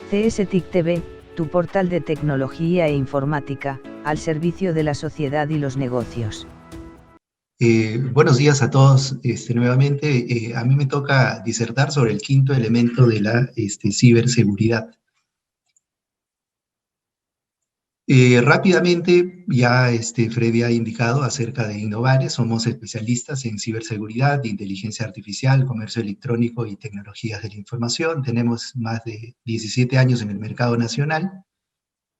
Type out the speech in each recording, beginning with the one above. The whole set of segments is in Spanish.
CSTIC TV, tu portal de tecnología e informática, al servicio de la sociedad y los negocios. Buenos días a todos. Nuevamente, a mí me toca disertar sobre el quinto elemento de la ciberseguridad. Rápidamente, ya Freddy ha indicado acerca de Innovares. Somos especialistas en ciberseguridad, inteligencia artificial, comercio electrónico y tecnologías de la información. Tenemos más de 17 años en el mercado nacional.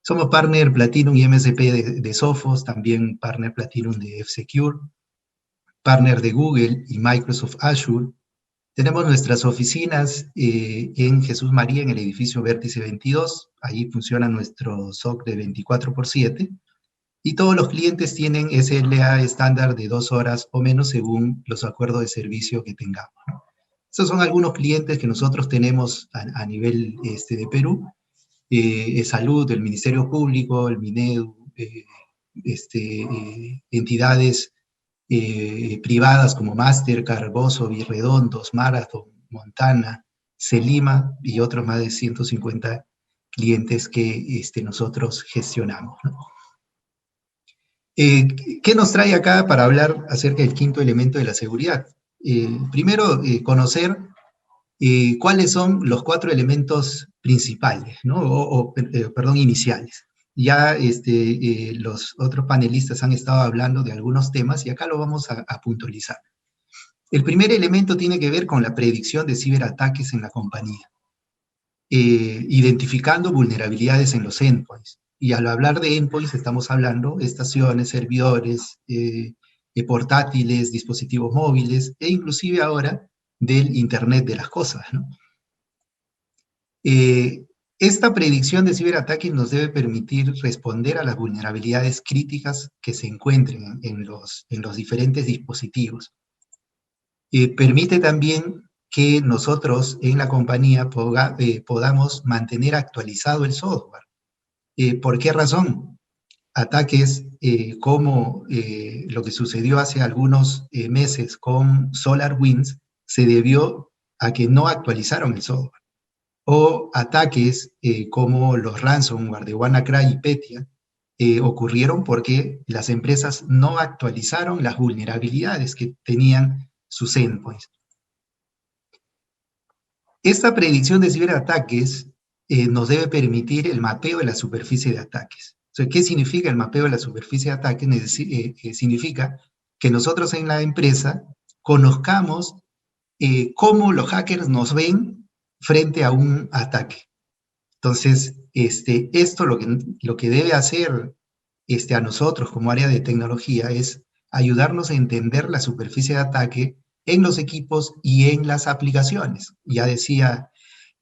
Somos partner Platinum y MSP de Sophos, también partner Platinum de F-Secure, partner de Google y Microsoft Azure. Tenemos nuestras oficinas en Jesús María, en el edificio Vértice 22. Ahí funciona nuestro SOC de 24/7. Y todos los clientes tienen SLA estándar de 2 horas o menos según los acuerdos de servicio que tengamos, ¿no? Estos son algunos clientes que nosotros tenemos a nivel de Perú. Salud, el Ministerio Público, el Minedu, entidades privadas como Mastercard, Bozo, Virredondos, Marathon, Montana, Celima y otros más de 150 clientes que nosotros gestionamos, ¿no? ¿Qué nos trae acá para hablar acerca del quinto elemento de la seguridad? Primero, conocer cuáles son los 4 elementos principales, ¿no? Perdón, iniciales. Ya los otros panelistas han estado hablando de algunos temas y acá lo vamos a puntualizar. El primer elemento tiene que ver con la predicción de ciberataques en la compañía, identificando vulnerabilidades en los endpoints. Y al hablar de endpoints estamos hablando de estaciones, servidores, portátiles, dispositivos móviles e inclusive ahora del Internet de las cosas, ¿no? Esta predicción de ciberataques nos debe permitir responder a las vulnerabilidades críticas que se encuentren en los diferentes dispositivos. Permite también que nosotros en la compañía podamos mantener actualizado el software. ¿Por qué razón? Ataques como lo que sucedió hace algunos meses con SolarWinds se debió a que no actualizaron el software. O ataques como los ransomware de WannaCry y Petya ocurrieron porque las empresas no actualizaron las vulnerabilidades que tenían sus endpoints. Esta predicción de ciberataques nos debe permitir el mapeo de la superficie de ataques. O sea, ¿qué significa el mapeo de la superficie de ataques? Significa que nosotros en la empresa conozcamos cómo los hackers nos ven frente a un ataque. Entonces, esto lo que debe hacer a nosotros como área de tecnología es ayudarnos a entender la superficie de ataque en los equipos y en las aplicaciones. Ya decía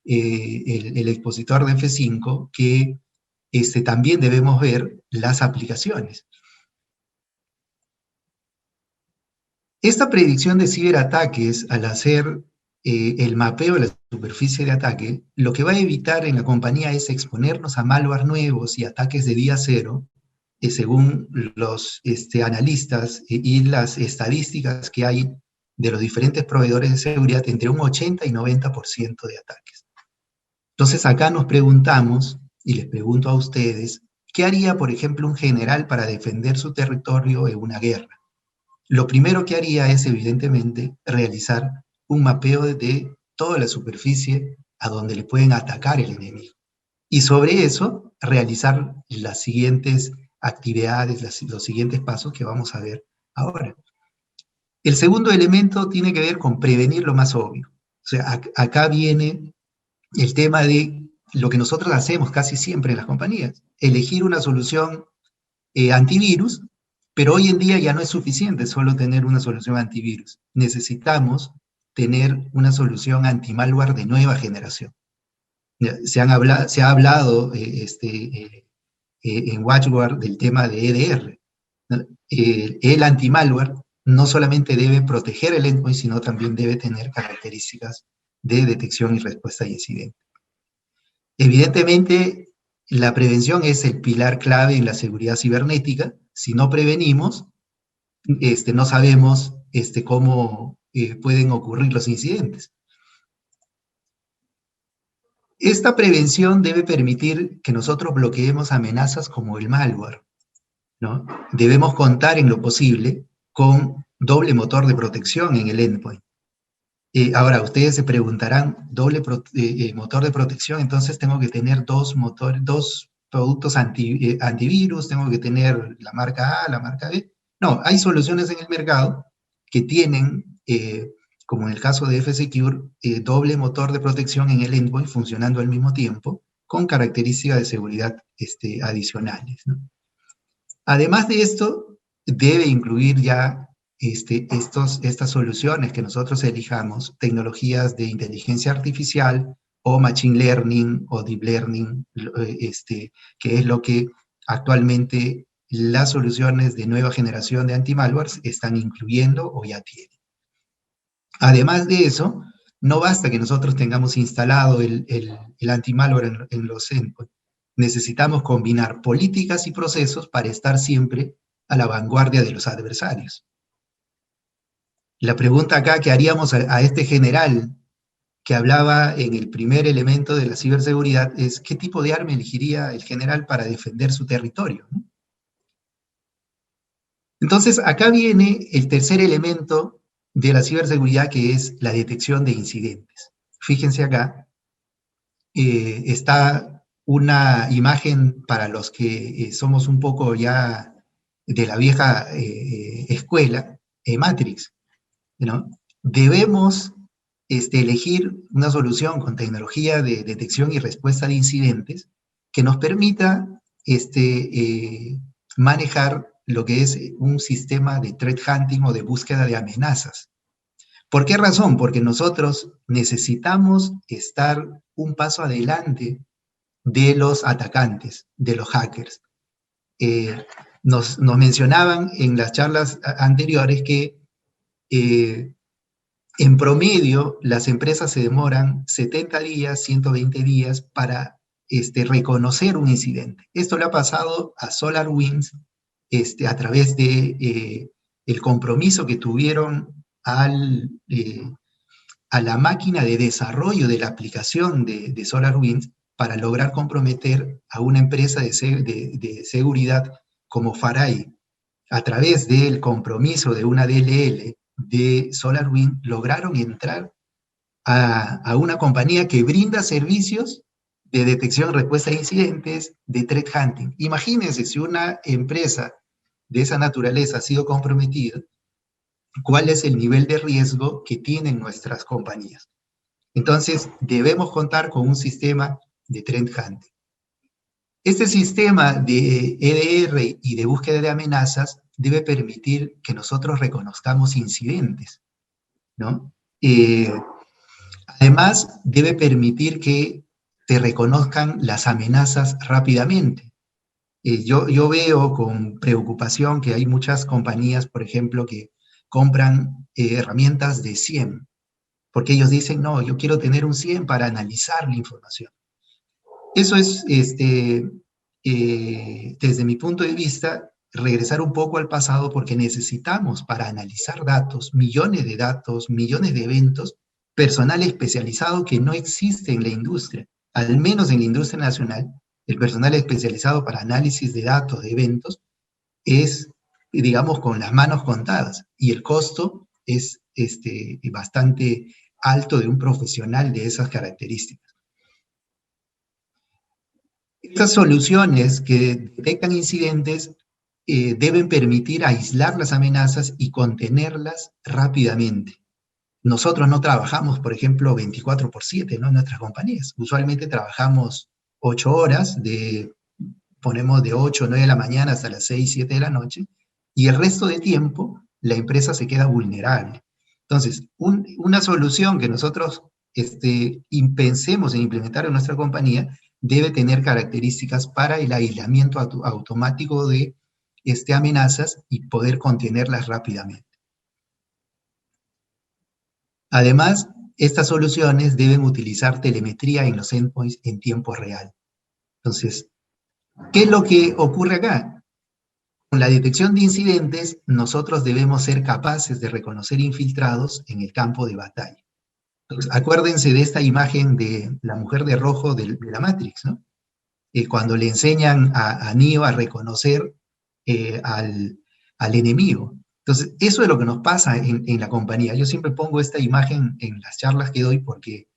el expositor de F5 que también debemos ver las aplicaciones. Esta predicción de ciberataques, al hacer el mapeo de la superficie de ataque, lo que va a evitar en la compañía es exponernos a malware nuevos y ataques de día cero, según los analistas y las estadísticas que hay de los diferentes proveedores de seguridad, entre un 80 y 90% de ataques. Entonces acá nos preguntamos, y les pregunto a ustedes, ¿qué haría, por ejemplo, un general para defender su territorio en una guerra? Lo primero que haría es, evidentemente, realizar un mapeo de toda la superficie a donde le pueden atacar el enemigo. Y sobre eso, realizar las siguientes actividades, los siguientes pasos que vamos a ver ahora. El segundo elemento tiene que ver con prevenir lo más obvio. O sea, acá viene el tema de lo que nosotros hacemos casi siempre en las compañías, elegir una solución antivirus, pero hoy en día ya no es suficiente solo tener una solución antivirus. Necesitamos tener una solución anti-malware de nueva generación. Se ha hablado en WatchGuard del tema de EDR. El anti-malware no solamente debe proteger el endpoint, sino también debe tener características de detección y respuesta a incidentes. Evidentemente, la prevención es el pilar clave en la seguridad cibernética. Si no prevenimos, no sabemos cómo pueden ocurrir los incidentes. Esta prevención debe permitir que nosotros bloqueemos amenazas como el malware, ¿no? Debemos contar en lo posible con doble motor de protección en el endpoint. Ahora, ustedes se preguntarán, motor de protección, entonces tengo que tener dos productos antivirus, tengo que tener la marca A, la marca B. No, hay soluciones en el mercado que tienen, como en el caso de F-Secure, doble motor de protección en el endpoint funcionando al mismo tiempo, con características de seguridad adicionales, ¿no? Además de esto, debe incluir ya estas soluciones que nosotros elijamos, tecnologías de inteligencia artificial o machine learning o deep learning, que es lo que actualmente las soluciones de nueva generación de antimalwares están incluyendo o ya tienen. Además de eso, no basta que nosotros tengamos instalado el antimalware en los endpoints. Necesitamos combinar políticas y procesos para estar siempre a la vanguardia de los adversarios. La pregunta acá que haríamos a este general que hablaba en el primer elemento de la ciberseguridad es ¿qué tipo de arma elegiría el general para defender su territorio? Entonces, acá viene el tercer elemento de la ciberseguridad, que es la detección de incidentes. Fíjense acá, está una imagen para los que somos un poco ya de la vieja escuela, Matrix, ¿no? Debemos elegir una solución con tecnología de detección y respuesta de incidentes que nos permita manejar lo que es un sistema de threat hunting o de búsqueda de amenazas. ¿Por qué razón? Porque nosotros necesitamos estar un paso adelante de los atacantes, de los hackers. Nos mencionaban en las charlas anteriores que en promedio las empresas se demoran 70 días, 120 días para reconocer un incidente. Esto le ha pasado a SolarWinds a través de el compromiso que tuvieron a la máquina de desarrollo de la aplicación de SolarWinds para lograr comprometer a una empresa de seguridad como Farai. A través del compromiso de una DLL de SolarWinds, lograron entrar a una compañía que brinda servicios de detección y respuesta a incidentes, de threat hunting. Imagínense si una empresa de esa naturaleza ha sido comprometida, ¿cuál es el nivel de riesgo que tienen nuestras compañías? Entonces, debemos contar con un sistema de threat hunting. Este sistema de EDR y de búsqueda de amenazas debe permitir que nosotros reconozcamos incidentes, ¿no? Además, debe permitir que se reconozcan las amenazas rápidamente. Yo veo con preocupación que hay muchas compañías, por ejemplo, que compran herramientas de SIEM, porque ellos dicen, no, yo quiero tener un SIEM para analizar la información. Eso es, desde mi punto de vista, regresar un poco al pasado porque necesitamos para analizar datos, millones de eventos, personal especializado que no existe en la industria, al menos en la industria nacional. El personal especializado para análisis de datos, de eventos, es, digamos, con las manos contadas y el costo es bastante alto de un profesional de esas características. Estas soluciones que detectan incidentes deben permitir aislar las amenazas y contenerlas rápidamente. Nosotros no trabajamos, por ejemplo, 24/7, ¿no? En nuestras compañías. Usualmente trabajamos 8 horas, ponemos de 8 o 9 de la mañana hasta las 6, 7 de la noche, y el resto de tiempo la empresa se queda vulnerable. Entonces, una solución que nosotros pensemos en implementar en nuestra compañía debe tener características para el aislamiento automático de amenazas y poder contenerlas rápidamente. Además, estas soluciones deben utilizar telemetría en los endpoints en tiempo real. Entonces, ¿qué es lo que ocurre acá? Con la detección de incidentes, nosotros debemos ser capaces de reconocer infiltrados en el campo de batalla. Entonces, acuérdense de esta imagen de la mujer de rojo de la Matrix, ¿no? Cuando le enseñan a Neo a reconocer al, al enemigo. Entonces, eso es lo que nos pasa en la compañía. Yo siempre pongo esta imagen en las charlas que doy porque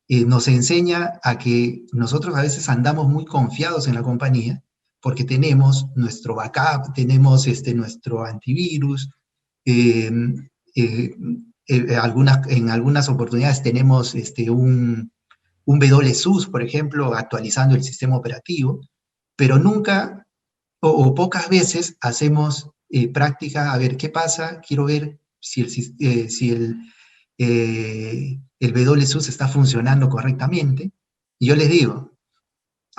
nos enseña a que nosotros a veces andamos muy confiados en la compañía porque tenemos nuestro backup, tenemos nuestro antivirus, eh, eh, en algunas oportunidades tenemos un WSUS, por ejemplo, actualizando el sistema operativo, pero nunca o pocas veces hacemos práctica, a ver qué pasa, quiero ver si el WSUS está funcionando correctamente. Y yo les digo,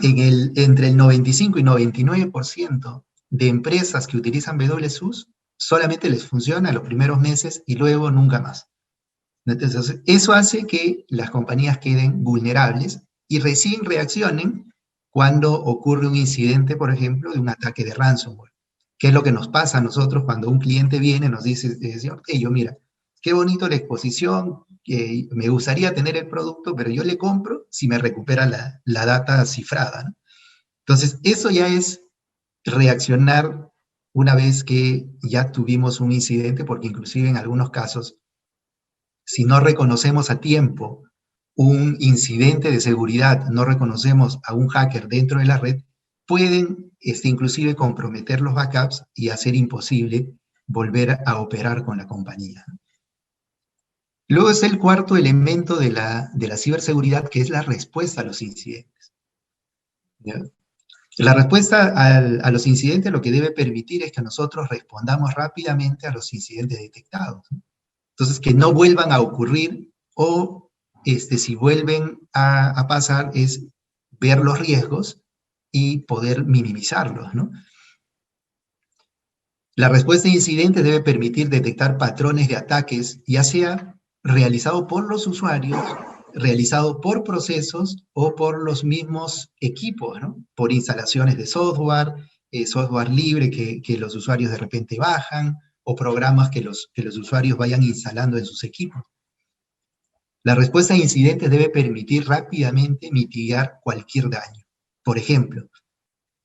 entre el 95 y 99% de empresas que utilizan WSUS solamente les funciona los primeros meses y luego nunca más. Entonces, eso hace que las compañías queden vulnerables y recién reaccionen cuando ocurre un incidente, por ejemplo, de un ataque de ransomware. ¿Qué es lo que nos pasa a nosotros cuando un cliente viene y nos dice, señor, yo mira, qué bonito la exposición, me gustaría tener el producto, pero yo le compro si me recupera la data cifrada, ¿no? Entonces, eso ya es reaccionar una vez que ya tuvimos un incidente, porque inclusive en algunos casos, si no reconocemos a tiempo un incidente de seguridad, no reconocemos a un hacker dentro de la red, pueden inclusive comprometer los backups y hacer imposible volver a operar con la compañía. Luego está el cuarto elemento de la ciberseguridad, que es la respuesta a los incidentes. ¿Ya? La respuesta a los incidentes lo que debe permitir es que nosotros respondamos rápidamente a los incidentes detectados, ¿no? Entonces, que no vuelvan a ocurrir o si vuelven a pasar es ver los riesgos y poder minimizarlos, ¿no? La respuesta a incidentes debe permitir detectar patrones de ataques, ya sea realizado por los usuarios, realizado por procesos o por los mismos equipos, ¿no? Por instalaciones de software, software libre que los usuarios de repente bajan, o programas que los usuarios vayan instalando en sus equipos. La respuesta a incidentes debe permitir rápidamente mitigar cualquier daño. Por ejemplo,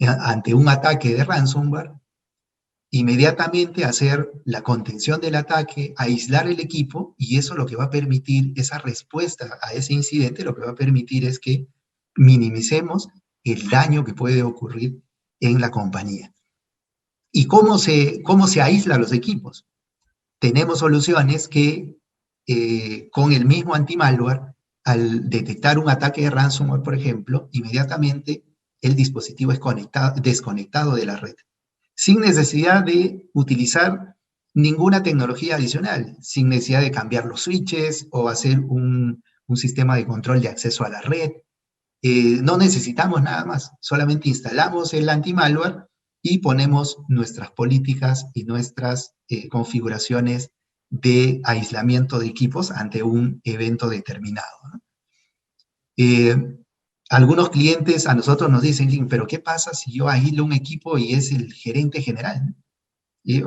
ante un ataque de ransomware, inmediatamente hacer la contención del ataque, aislar el equipo, y eso lo que va a permitir, esa respuesta a ese incidente, lo que va a permitir es que minimicemos el daño que puede ocurrir en la compañía. ¿Y cómo se aíslan los equipos? Tenemos soluciones que con el mismo anti-malware, al detectar un ataque de ransomware, por ejemplo, inmediatamente el dispositivo es desconectado de la red, sin necesidad de utilizar ninguna tecnología adicional, sin necesidad de cambiar los switches o hacer un sistema de control de acceso a la red. No necesitamos nada más, solamente instalamos el anti-malware y ponemos nuestras políticas y nuestras configuraciones de aislamiento de equipos ante un evento determinado, ¿no? Algunos clientes a nosotros nos dicen, pero ¿qué pasa si yo aíslo un equipo y es el gerente general? Y,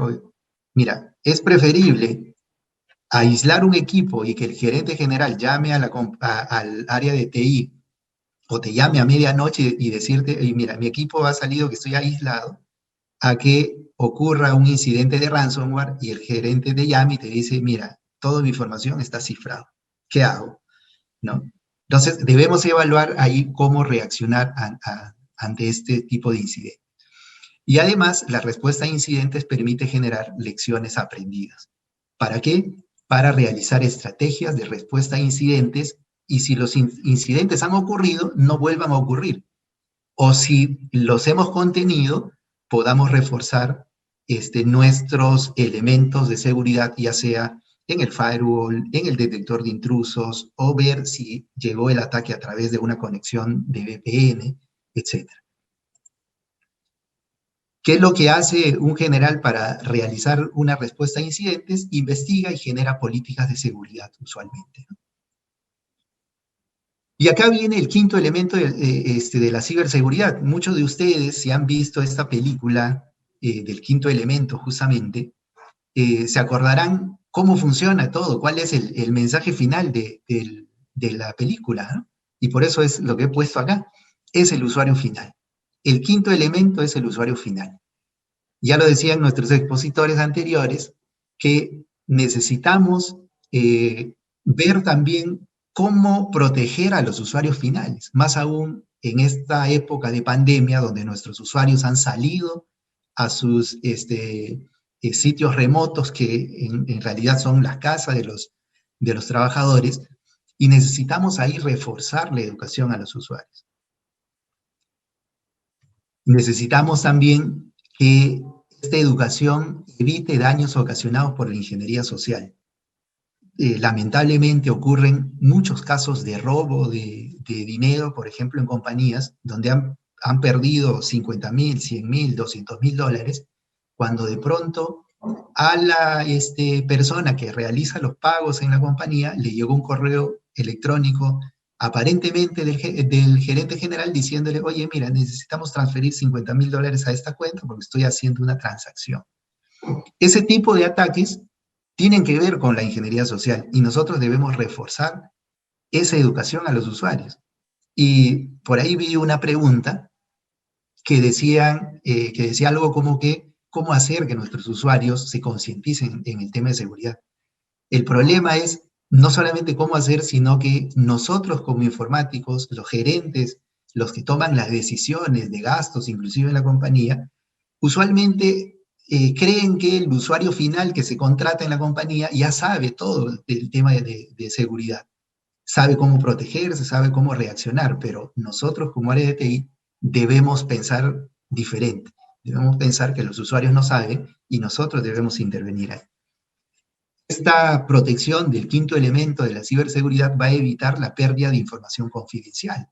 mira, es preferible aislar un equipo y que el gerente general llame al área de TI o te llame a medianoche y decirte, mira, mi equipo ha salido que estoy aislado, a que ocurra un incidente de ransomware y el gerente te llame y te dice, mira, toda mi información está cifrada. ¿Qué hago? ¿No? Entonces, debemos evaluar ahí cómo reaccionar ante este tipo de incidentes. Y además, la respuesta a incidentes permite generar lecciones aprendidas. ¿Para qué? Para realizar estrategias de respuesta a incidentes, y si los incidentes han ocurrido, no vuelvan a ocurrir. O si los hemos contenido, podamos reforzar nuestros elementos de seguridad, ya sea en el firewall, en el detector de intrusos, o ver si llegó el ataque a través de una conexión de VPN, etc. ¿Qué es lo que hace un general para realizar una respuesta a incidentes? Investiga y genera políticas de seguridad, usualmente, ¿no? Y acá viene el quinto elemento de la ciberseguridad. Muchos de ustedes, si han visto esta película del quinto elemento, justamente, se acordarán cómo funciona todo, cuál es el mensaje final de la película, ¿no? Y por eso es lo que he puesto acá, es el usuario final. El quinto elemento es el usuario final. Ya lo decían nuestros expositores anteriores, que necesitamos ver también cómo proteger a los usuarios finales, más aún en esta época de pandemia donde nuestros usuarios han salido a sus sitios remotos que en realidad son las casas de los trabajadores, y necesitamos ahí reforzar la educación a los usuarios. Necesitamos también que esta educación evite daños ocasionados por la ingeniería social. Lamentablemente ocurren muchos casos de robo de dinero, por ejemplo, en compañías, donde han perdido 50.000, 100.000, 200.000 dólares, cuando de pronto a la persona que realiza los pagos en la compañía le llegó un correo electrónico aparentemente del gerente general diciéndole, oye, mira, necesitamos transferir 50.000 dólares a esta cuenta porque estoy haciendo una transacción. Ese tipo de ataques tienen que ver con la ingeniería social y nosotros debemos reforzar esa educación a los usuarios. Y por ahí vi una pregunta que decía algo como que, ¿cómo hacer que nuestros usuarios se concienticen en el tema de seguridad? El problema es no solamente cómo hacer, sino que nosotros como informáticos, los gerentes, los que toman las decisiones de gastos, inclusive en la compañía, usualmente creen que el usuario final que se contrata en la compañía ya sabe todo del tema de seguridad. Sabe cómo protegerse, sabe cómo reaccionar, pero nosotros como área de TI debemos pensar diferente. Debemos pensar que los usuarios no saben y nosotros debemos intervenir ahí. Esta protección del quinto elemento de la ciberseguridad va a evitar la pérdida de información confidencial.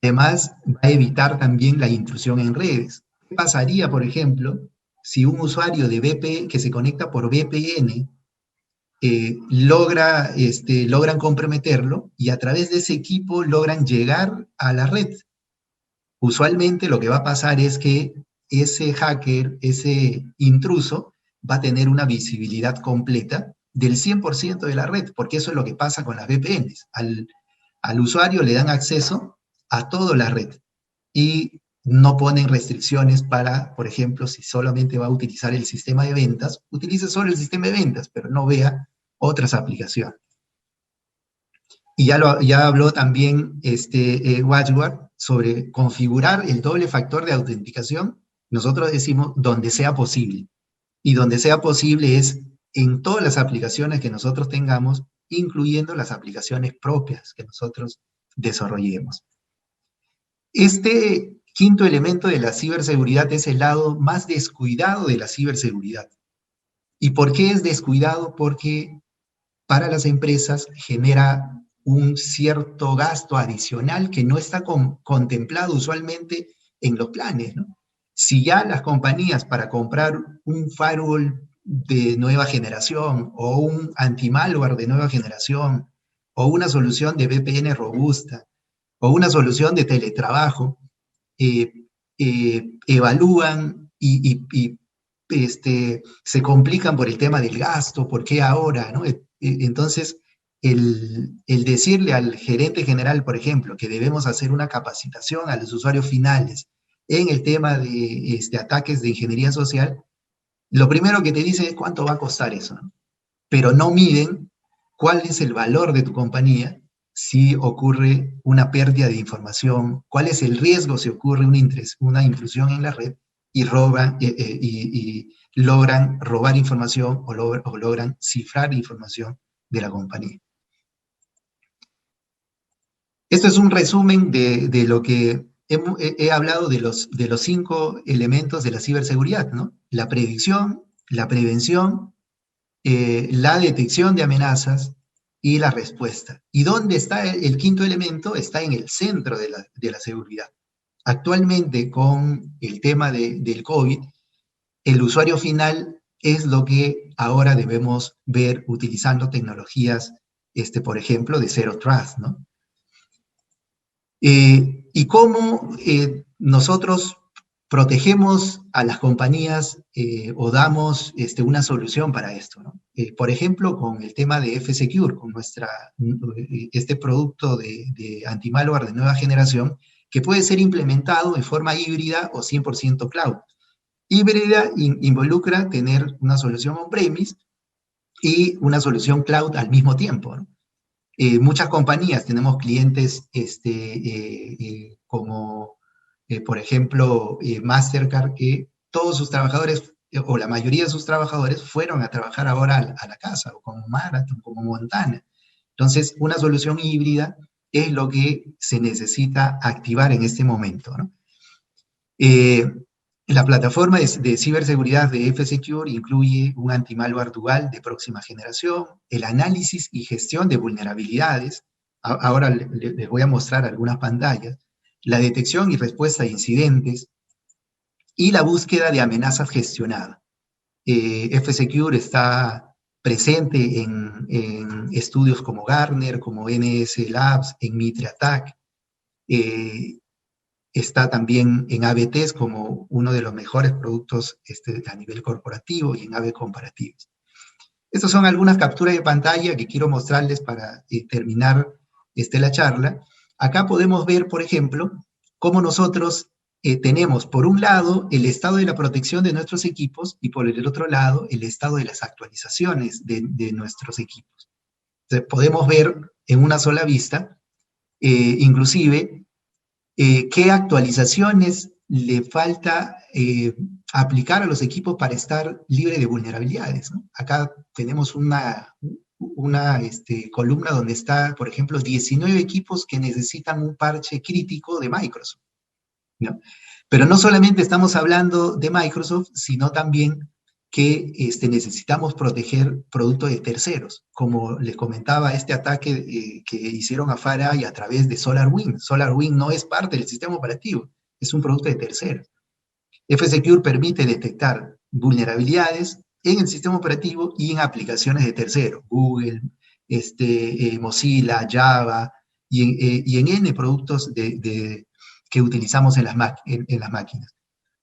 Además, va a evitar también la intrusión en redes. ¿Qué pasaría, por ejemplo, si un usuario de VPN que se conecta por VPN logran comprometerlo y a través de ese equipo logran llegar a la red? Usualmente lo que va a pasar es que ese hacker, ese intruso, va a tener una visibilidad completa del 100% de la red, porque eso es lo que pasa con las VPNs. Al usuario le dan acceso a toda la red y no ponen restricciones para, por ejemplo, si solamente va a utilizar el sistema de ventas, utilice solo el sistema de ventas, pero no vea otras aplicaciones. Y ya habló también Watchword sobre configurar el doble factor de autenticación. Nosotros decimos donde sea posible. Y donde sea posible es en todas las aplicaciones que nosotros tengamos, incluyendo las aplicaciones propias que nosotros desarrollemos. Este quinto elemento de la ciberseguridad es el lado más descuidado de la ciberseguridad. ¿Y por qué es descuidado? Porque para las empresas genera un cierto gasto adicional que no está contemplado usualmente en los planes, ¿no? Si ya las compañías para comprar un firewall de nueva generación o un anti-malware de nueva generación o una solución de VPN robusta o una solución de teletrabajo, evalúan y se complican por el tema del gasto, ¿por qué ahora? ¿No? Entonces, el decirle al gerente general, por ejemplo, que debemos hacer una capacitación a los usuarios finales en el tema de ataques de ingeniería social, lo primero que te dice es cuánto va a costar eso, ¿no? Pero no miden cuál es el valor de tu compañía si ocurre una pérdida de información, cuál es el riesgo si ocurre una intrusión en la red y logran robar información o logran cifrar información de la compañía. Esto es un resumen de lo que he hablado de los 5 elementos de la ciberseguridad, ¿no? La predicción, la prevención, la detección de amenazas y la respuesta. ¿Y dónde está el quinto elemento? Está en el centro de la seguridad. Actualmente, con el tema del COVID, el usuario final es lo que ahora debemos ver utilizando tecnologías, por ejemplo, de Zero Trust, ¿no? Y cómo nosotros protegemos a las compañías o damos una solución para esto, ¿no? Por ejemplo, con el tema de F-Secure, con este producto de anti-malware de nueva generación, que puede ser implementado en forma híbrida o 100% cloud. Híbrida involucra tener una solución on-premise y una solución cloud al mismo tiempo, ¿no? Muchas compañías, tenemos clientes como, por ejemplo, Mastercard, que todos sus trabajadores, o la mayoría de sus trabajadores, fueron a trabajar ahora a la casa, o como Marathon, como Montana. Entonces, una solución híbrida es lo que se necesita activar en este momento, ¿no? La plataforma de ciberseguridad de F-Secure incluye un anti-malware dual de próxima generación, el análisis y gestión de vulnerabilidades. Ahora les voy a mostrar algunas pantallas. La detección y respuesta a incidentes y la búsqueda de amenazas gestionada. F-Secure está presente en estudios como Gartner, como NS Labs, en Mitre Attack. Está también en AB-Test como uno de los mejores productos a nivel corporativo y en AB Comparativos. Estas son algunas capturas de pantalla que quiero mostrarles para terminar la charla. Acá podemos ver, por ejemplo, cómo nosotros tenemos, por un lado, el estado de la protección de nuestros equipos y por el otro lado, el estado de las actualizaciones de nuestros equipos. Entonces, podemos ver en una sola vista, inclusive, qué actualizaciones le falta aplicar a los equipos para estar libre de vulnerabilidades, ¿no? Acá tenemos una columna donde está, por ejemplo, 19 equipos que necesitan un parche crítico de Microsoft, ¿no? Pero no solamente estamos hablando de Microsoft, sino también que necesitamos proteger productos de terceros. Como les comentaba, este ataque que hicieron a FireEye a través de SolarWinds. SolarWinds no es parte del sistema operativo, es un producto de terceros. F-Secure permite detectar vulnerabilidades en el sistema operativo y en aplicaciones de terceros, Google, Mozilla, Java, y en N productos que utilizamos en las máquinas.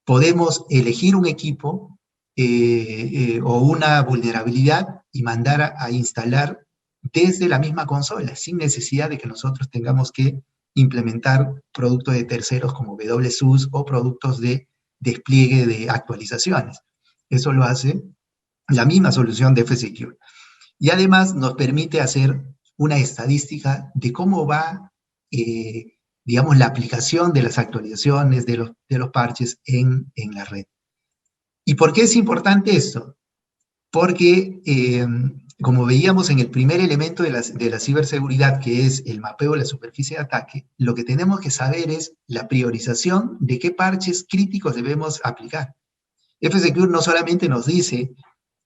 Podemos elegir un equipo o una vulnerabilidad y mandar a instalar desde la misma consola, sin necesidad de que nosotros tengamos que implementar productos de terceros como WSUS o productos de despliegue de actualizaciones. Eso lo hace la misma solución de F-Secure. Y además nos permite hacer una estadística de cómo va, digamos, la aplicación de las actualizaciones, de los parches en la red. ¿Y por qué es importante esto? Porque, como veíamos en el primer elemento de la ciberseguridad, que es el mapeo de la superficie de ataque, lo que tenemos que saber es la priorización de qué parches críticos debemos aplicar. F-Secure no solamente nos dice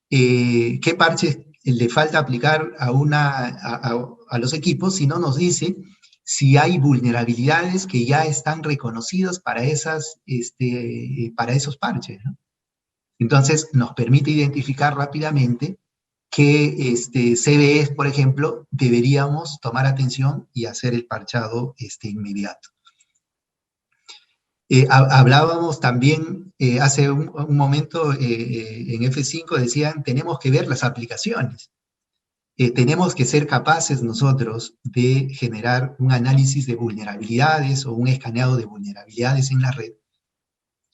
qué parches le falta aplicar a los equipos, sino nos dice si hay vulnerabilidades que ya están reconocidas para esos parches, ¿no? Entonces, nos permite identificar rápidamente qué CVEs, por ejemplo, deberíamos tomar atención y hacer el parchado inmediato. Hablábamos también hace un momento en F5, decían, tenemos que ver las aplicaciones. Tenemos que ser capaces nosotros de generar un análisis de vulnerabilidades o un escaneado de vulnerabilidades en la red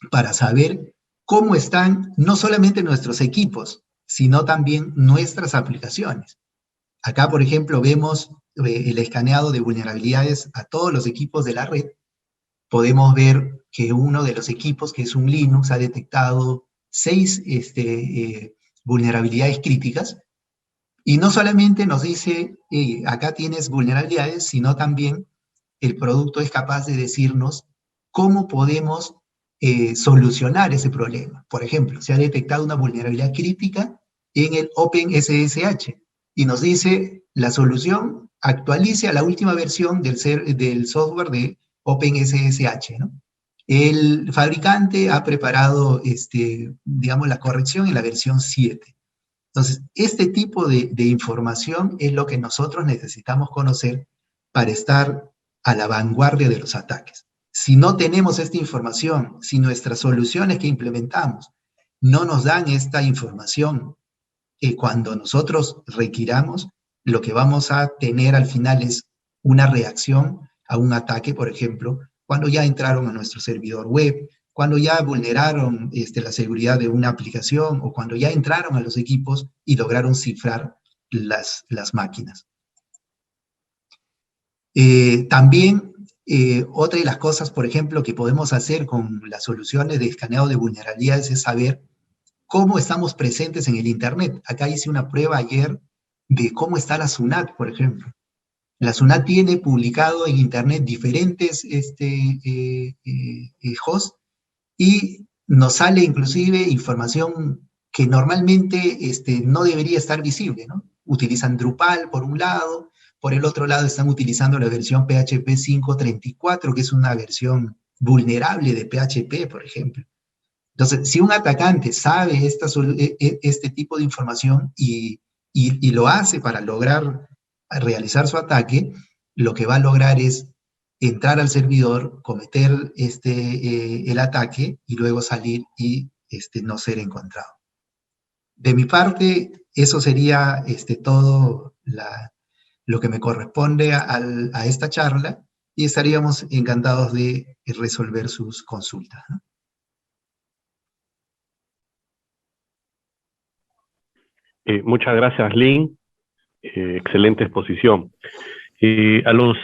para saber cómo están no solamente nuestros equipos, sino también nuestras aplicaciones. Acá, por ejemplo, vemos el escaneado de vulnerabilidades a todos los equipos de la red. Podemos ver que uno de los equipos, que es un Linux, ha detectado 6 vulnerabilidades críticas. Y no solamente nos dice, acá tienes vulnerabilidades, sino también el producto es capaz de decirnos cómo podemos solucionar ese problema. Por ejemplo, se ha detectado una vulnerabilidad crítica en el OpenSSH y nos dice la solución, actualice a la última versión del software de OpenSSH, ¿no? El fabricante ha preparado, digamos, la corrección en la versión 7. Entonces, este tipo de información es lo que nosotros necesitamos conocer para estar a la vanguardia de los ataques. Si no tenemos esta información, si nuestras soluciones que implementamos no nos dan esta información, cuando nosotros requiramos, lo que vamos a tener al final es una reacción a un ataque, por ejemplo, cuando ya entraron a nuestro servidor web, cuando ya vulneraron la seguridad de una aplicación o cuando ya entraron a los equipos y lograron cifrar las máquinas. También, otra de las cosas, por ejemplo, que podemos hacer con las soluciones de escaneado de vulnerabilidades es saber cómo estamos presentes en el Internet. Acá hice una prueba ayer de cómo está la SUNAT, por ejemplo. La SUNAT tiene publicado en Internet diferentes hosts y nos sale inclusive información que normalmente no debería estar visible, ¿no? Utilizan Drupal por un lado, por el otro lado están utilizando la versión PHP 5.34, que es una versión vulnerable de PHP, por ejemplo. Entonces, si un atacante sabe este tipo de información y lo hace para lograr realizar su ataque, lo que va a lograr es entrar al servidor, cometer el ataque y luego salir y no ser encontrado. De mi parte, eso sería todo lo que me corresponde a esta charla y estaríamos encantados de resolver sus consultas, ¿no? Muchas gracias, Lynn. Excelente exposición. A los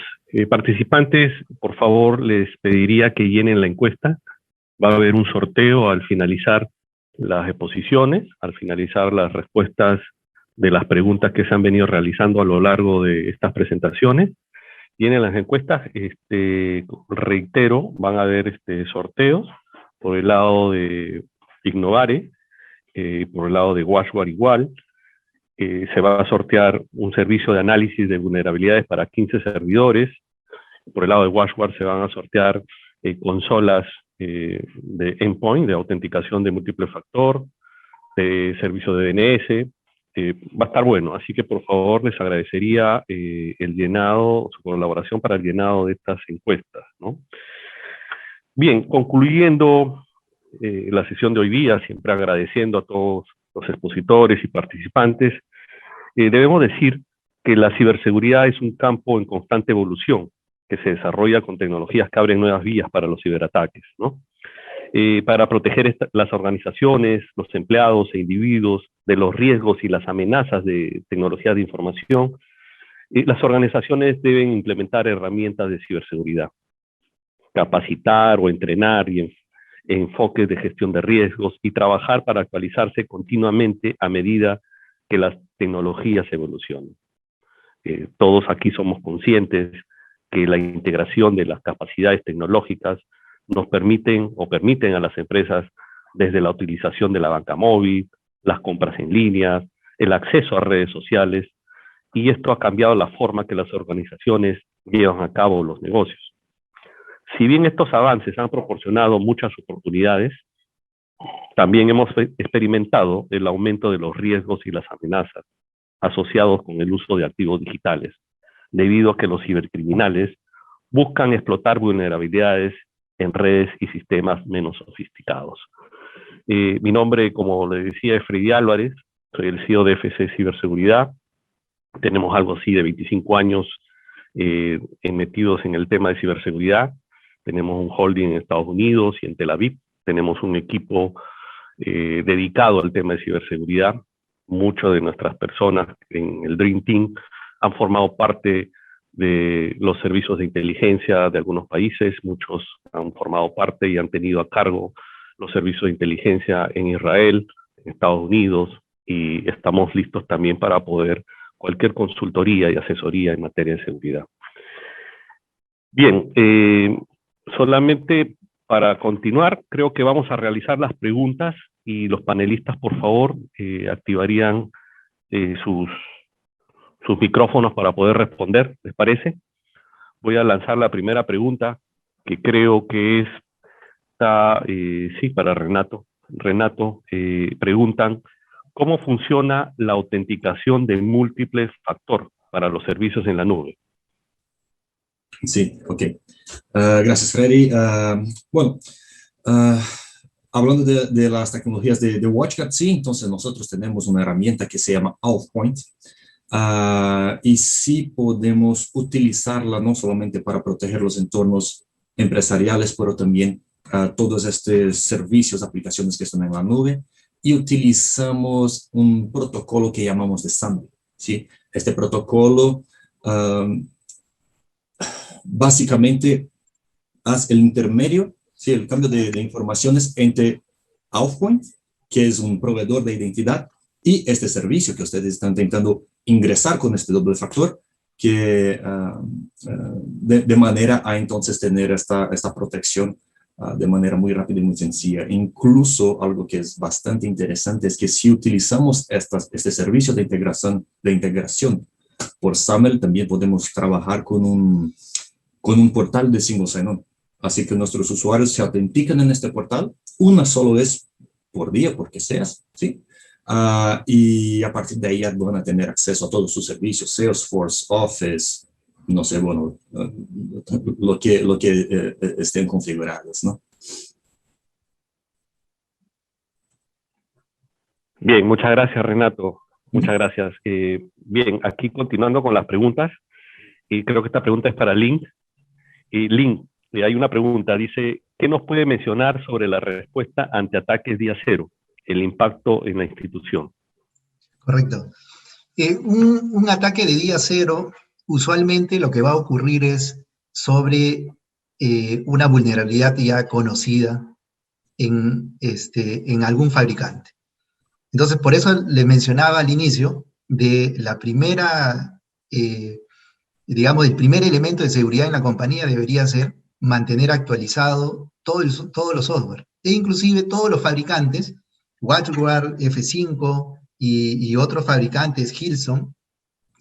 participantes, por favor, les pediría que llenen la encuesta. Va a haber un sorteo al finalizar las exposiciones, al finalizar las respuestas de las preguntas que se han venido realizando a lo largo de estas presentaciones. Llenen las encuestas. Reitero, van a haber sorteos por el lado de Innovare, por el lado de WashGuard igual. Se va a sortear un servicio de análisis de vulnerabilidades para 15 servidores. Por el lado de WashGuard se van a sortear consolas de endpoint, de autenticación de múltiple factor, de servicio de DNS. Va a estar bueno, así que por favor les agradecería el llenado, su colaboración para el llenado de estas encuestas, ¿no? Bien, concluyendo la sesión de hoy día, siempre agradeciendo a todos los expositores y participantes, debemos decir que la ciberseguridad es un campo en constante evolución, que se desarrolla con tecnologías que abren nuevas vías para los ciberataques, ¿no? Para proteger las organizaciones, los empleados e individuos de los riesgos y las amenazas de tecnologías de información, las organizaciones deben implementar herramientas de ciberseguridad, capacitar o entrenar y enfoques de gestión de riesgos y trabajar para actualizarse continuamente a medida que las tecnologías evolucionan. Todos aquí somos conscientes que la integración de las capacidades tecnológicas nos permiten a las empresas desde la utilización de la banca móvil, las compras en línea, el acceso a redes sociales, y esto ha cambiado la forma que las organizaciones llevan a cabo los negocios. Si bien estos avances han proporcionado muchas oportunidades, también hemos experimentado el aumento de los riesgos y las amenazas asociados con el uso de activos digitales, debido a que los cibercriminales buscan explotar vulnerabilidades en redes y sistemas menos sofisticados. Mi nombre, como le decía, es Freddy Álvarez, soy el CEO de FC Ciberseguridad. Tenemos algo así de 25 años metidos en el tema de ciberseguridad. Tenemos un holding en Estados Unidos y en Tel Aviv. Tenemos un equipo dedicado al tema de ciberseguridad. Muchas de nuestras personas en el Dream Team han formado parte de los servicios de inteligencia de algunos países. Muchos han formado parte y han tenido a cargo los servicios de inteligencia en Israel, en Estados Unidos, y estamos listos también para poder cualquier consultoría y asesoría en materia de seguridad. Bien, solamente para continuar, creo que vamos a realizar las preguntas y los panelistas, por favor, activarían sus micrófonos para poder responder, ¿les parece? Voy a lanzar la primera pregunta, que creo que está, sí, para Renato. Renato, preguntan, ¿cómo funciona la autenticación de múltiples factor para los servicios en la nube? Sí, ok. Gracias, Freddy. Bueno, hablando de las tecnologías de WatchGuard, sí, entonces nosotros tenemos una herramienta que se llama AuthPoint, y sí podemos utilizarla no solamente para proteger los entornos empresariales, pero también todos estos servicios, aplicaciones que están en la nube, y utilizamos un protocolo que llamamos de SAML, ¿sí? Este protocolo básicamente hace el intermedio, ¿sí? El cambio de informaciones entre AuthPoint, que es un proveedor de identidad, y este servicio que ustedes están intentando ingresar con este doble factor, que de manera a entonces tener esta protección de manera muy rápida y muy sencilla. Incluso algo que es bastante interesante es que si utilizamos este servicio de integración por SAML, también podemos trabajar con un portal de single sign-on. Así que nuestros usuarios se autentican en este portal una sola vez por día, porque seas, ¿sí? Y a partir de ahí ya van a tener acceso a todos sus servicios, Salesforce, Office, no sé, bueno, lo que estén configurados, ¿no? Bien, muchas gracias, Renato. Muchas gracias. Bien, aquí continuando con las preguntas, y creo que esta pregunta es para Lynn. Lynn, hay una pregunta, dice, ¿qué nos puede mencionar sobre la respuesta ante ataques día cero, el impacto en la institución? Correcto. Un ataque de día cero, usualmente lo que va a ocurrir es sobre una vulnerabilidad ya conocida en algún fabricante. Entonces, por eso le mencionaba al inicio de la primera, digamos, el primer elemento de seguridad en la compañía debería ser mantener actualizado todos los software, e inclusive todos los fabricantes, WatchGuard, F5 y otros fabricantes, Hillsong.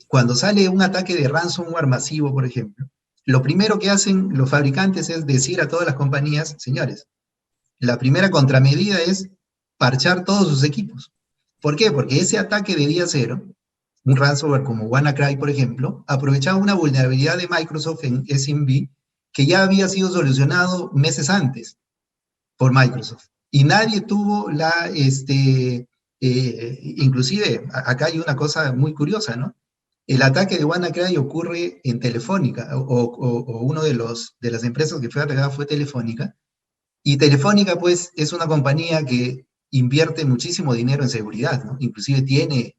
Cuando sale un ataque de ransomware masivo, por ejemplo, lo primero que hacen los fabricantes es decir a todas las compañías, señores, la primera contramedida es parchar todos sus equipos. ¿Por qué? Porque ese ataque de día cero, un ransomware como WannaCry, por ejemplo, aprovechaba una vulnerabilidad de Microsoft en SMB que ya había sido solucionado meses antes por Microsoft. Y nadie tuvo inclusive, acá hay una cosa muy curiosa, ¿no? El ataque de WannaCry ocurre en Telefónica, o uno de las empresas que fue atacada fue Telefónica, y Telefónica, pues, es una compañía que invierte muchísimo dinero en seguridad, ¿no? Inclusive tiene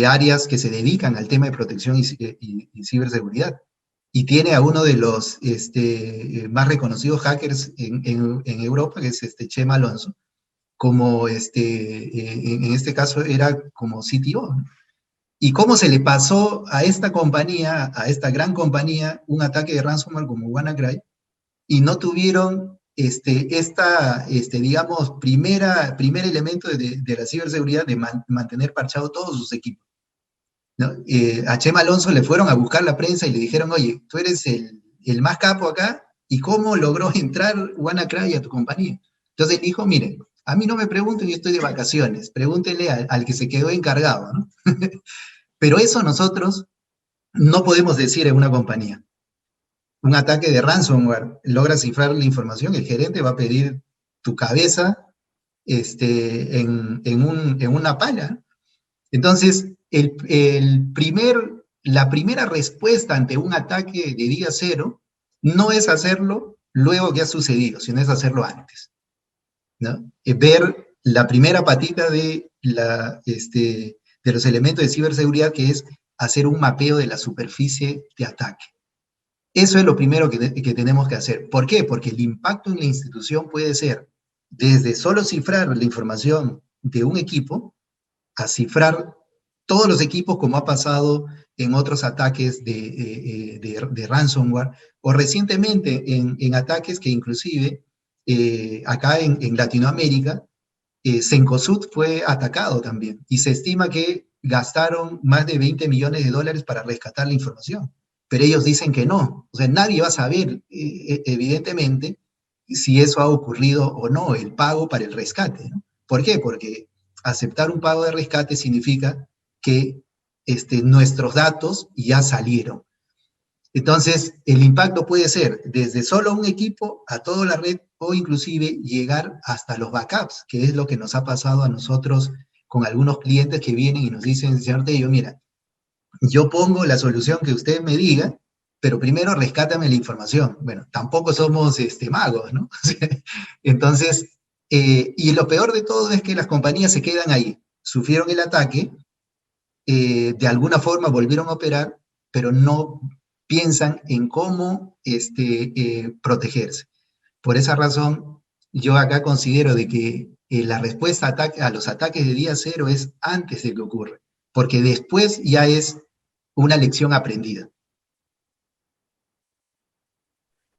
áreas que se dedican al tema de protección y ciberseguridad. Y tiene a uno de los más reconocidos hackers en Europa, que es Chema Alonso, como en este caso era como CTO, ¿no? ¿Y cómo se le pasó a esta compañía, a esta gran compañía, un ataque de ransomware como WannaCry, y no tuvieron digamos, primer elemento de la ciberseguridad de mantener parchado todos sus equipos, ¿no? A Chema Alonso le fueron a buscar la prensa y le dijeron, oye, tú eres el más capo acá, ¿y cómo logró entrar WannaCry a tu compañía? Entonces dijo, miren, a mí no me pregunten, yo estoy de vacaciones, pregúntenle al que se quedó encargado, ¿no? Pero eso nosotros no podemos decir en una compañía. Un ataque de ransomware logra cifrar la información, el gerente va a pedir tu cabeza en una pala. Entonces, la primera respuesta ante un ataque de día cero no es hacerlo luego que ha sucedido, sino es hacerlo antes, ¿no? Ver la primera patita de los elementos de ciberseguridad, que es hacer un mapeo de la superficie de ataque. Eso es lo primero que tenemos que hacer. ¿Por qué? Porque el impacto en la institución puede ser desde solo cifrar la información de un equipo a cifrar todos los equipos, como ha pasado en otros ataques de ransomware, o recientemente en ataques que inclusive acá en Latinoamérica, Cencosud fue atacado también, y se estima que gastaron más de $20 millones para rescatar la información. Pero ellos dicen que no. O sea, nadie va a saber, evidentemente, si eso ha ocurrido o no, el pago para el rescate, ¿no? ¿Por qué? Porque aceptar un pago de rescate significa que nuestros datos ya salieron. Entonces, el impacto puede ser desde solo un equipo a toda la red o inclusive llegar hasta los backups, que es lo que nos ha pasado a nosotros con algunos clientes que vienen y nos dicen, señor Tello, mira, yo pongo la solución que usted me diga, pero primero rescátame la información. Bueno, tampoco somos magos, ¿no? Entonces, y lo peor de todo es que las compañías se quedan ahí. Sufrieron el ataque, de alguna forma volvieron a operar, pero no piensan en cómo protegerse. Por esa razón, yo acá considero de que la respuesta a los ataques de día cero es antes de que ocurra, porque después ya es una lección aprendida.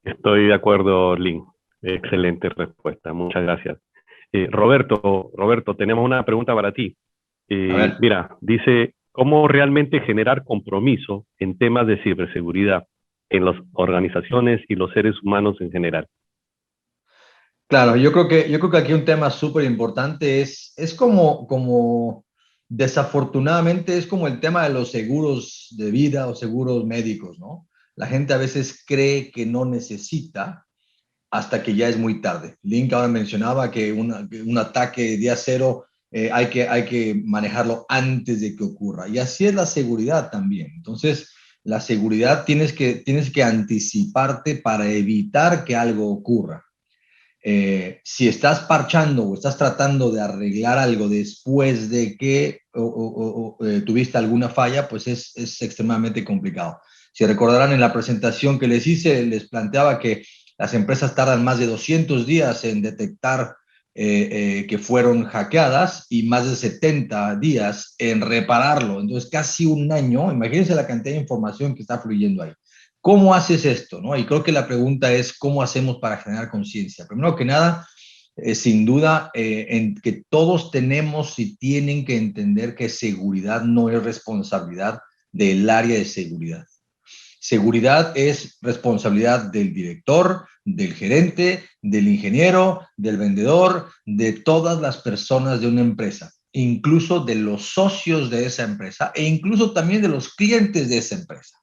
Estoy de acuerdo, Lynn. Excelente respuesta. Muchas gracias. Roberto, tenemos una pregunta para ti. A ver. Mira, dice, ¿cómo realmente generar compromiso en temas de ciberseguridad en las organizaciones y los seres humanos en general? Claro, yo creo que aquí un tema súper importante es como desafortunadamente es como el tema de los seguros de vida o seguros médicos, ¿no? La gente a veces cree que no necesita hasta que ya es muy tarde. Link ahora mencionaba que un ataque día cero hay que manejarlo antes de que ocurra. Y así es la seguridad también. Entonces, la seguridad tienes que anticiparte para evitar que algo ocurra. Si estás parchando o estás tratando de arreglar algo después de que tuviste alguna falla, pues es extremadamente complicado. Si recordarán en la presentación que les hice, les planteaba que las empresas tardan más de 200 días en detectar que fueron hackeadas y más de 70 días en repararlo. Entonces, casi un año. Imagínense la cantidad de información que está fluyendo ahí. ¿Cómo haces esto? ¿No? Y creo que la pregunta es, ¿cómo hacemos para generar conciencia? Primero que nada, sin duda, en que todos tenemos y tienen que entender que seguridad no es responsabilidad del área de seguridad. Seguridad es responsabilidad del director, del gerente, del ingeniero, del vendedor, de todas las personas de una empresa, incluso de los socios de esa empresa e incluso también de los clientes de esa empresa.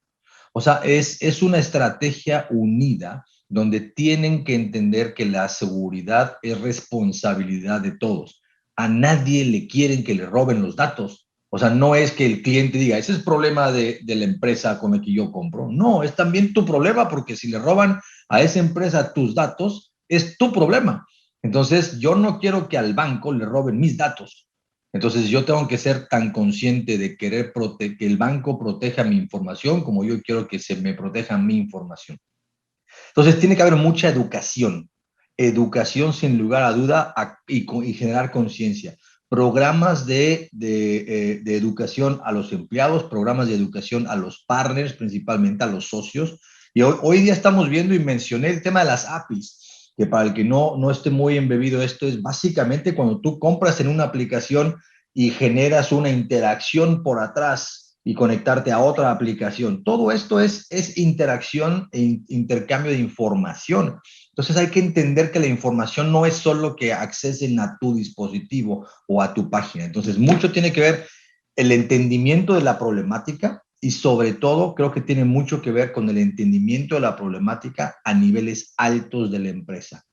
O sea, es una estrategia unida donde tienen que entender que la seguridad es responsabilidad de todos. A nadie le quieren que le roben los datos. O sea, no es que el cliente diga, ese es problema de la empresa con la que yo compro. No, es también tu problema porque si le roban a esa empresa tus datos, es tu problema. Entonces, yo no quiero que al banco le roben mis datos. Entonces yo tengo que ser tan consciente de querer que el banco proteja mi información como yo quiero que se me proteja mi información. Entonces tiene que haber mucha educación. Educación sin lugar a duda y generar conciencia. Programas de educación a los empleados, programas de educación a los partners, principalmente a los socios. Y hoy día estamos viendo y mencioné el tema de las APIs, que para el que no esté muy embebido esto es básicamente cuando tú compras en una aplicación y generas una interacción por atrás y conectarte a otra aplicación. Todo esto es interacción e intercambio de información. Entonces hay que entender que la información no es solo que accesen a tu dispositivo o a tu página. Entonces mucho tiene que ver el entendimiento de la problemática y sobre todo creo que tiene mucho que ver con el entendimiento de la problemática a niveles altos de la empresa.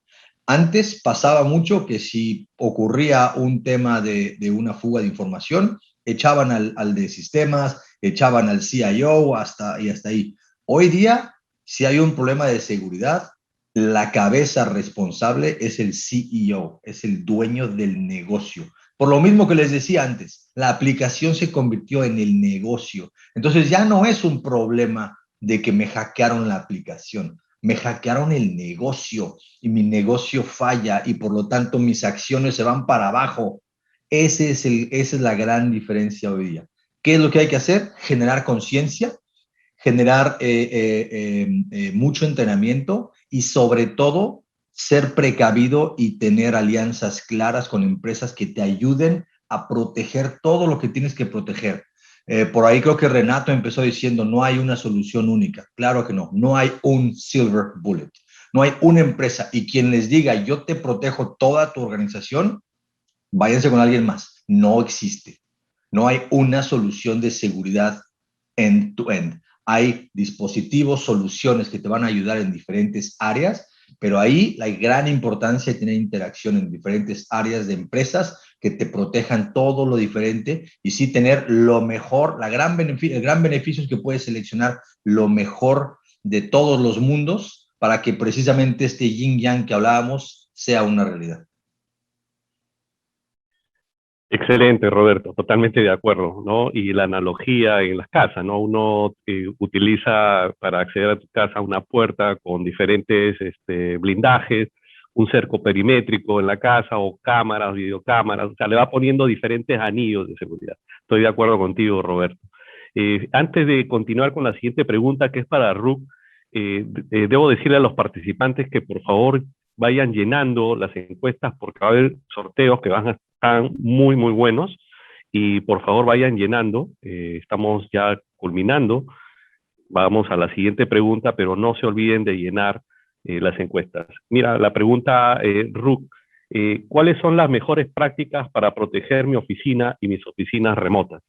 Antes pasaba mucho que si ocurría un tema de una fuga de información, echaban al de sistemas, echaban al CIO y hasta ahí. Hoy día, si hay un problema de seguridad, la cabeza responsable es el CEO, es el dueño del negocio. Por lo mismo que les decía antes, la aplicación se convirtió en el negocio. Entonces ya no es un problema de que me hackearon la aplicación, me hackearon el negocio y mi negocio falla y por lo tanto mis acciones se van para abajo. Esa es la gran diferencia hoy día. ¿Qué es lo que hay que hacer? Generar conciencia, generar mucho entrenamiento y sobre todo ser precavido y tener alianzas claras con empresas que te ayuden a proteger todo lo que tienes que proteger. Por ahí creo que Renato empezó diciendo, no hay una solución única. Claro que no, no hay un silver bullet. No hay una empresa y quien les diga, yo te protejo toda tu organización, váyanse con alguien más. No existe. No hay una solución de seguridad end-to-end. hay dispositivos, soluciones que te van a ayudar en diferentes áreas, pero ahí la gran importancia de tener interacción en diferentes áreas de empresas que te protejan todo lo diferente y sí tener lo mejor, el gran beneficio es que puedes seleccionar lo mejor de todos los mundos para que precisamente este yin-yang que hablábamos sea una realidad. Excelente, Roberto, totalmente de acuerdo, ¿no? Y la analogía en las casas, ¿no? Uno utiliza para acceder a tu casa una puerta con diferentes blindajes, un cerco perimétrico en la casa o cámaras, videocámaras, o sea, le va poniendo diferentes anillos de seguridad. Estoy de acuerdo contigo, Roberto. Antes de continuar con la siguiente pregunta, que es para Ruk, debo decirle a los participantes que por favor vayan llenando las encuestas porque va a haber sorteos que van a estar muy, muy buenos y por favor vayan llenando. Estamos ya culminando. Vamos a la siguiente pregunta, pero no se olviden de llenar las encuestas. Mira, la pregunta, Ruk, ¿cuáles son las mejores prácticas para proteger mi oficina y mis oficinas remotas?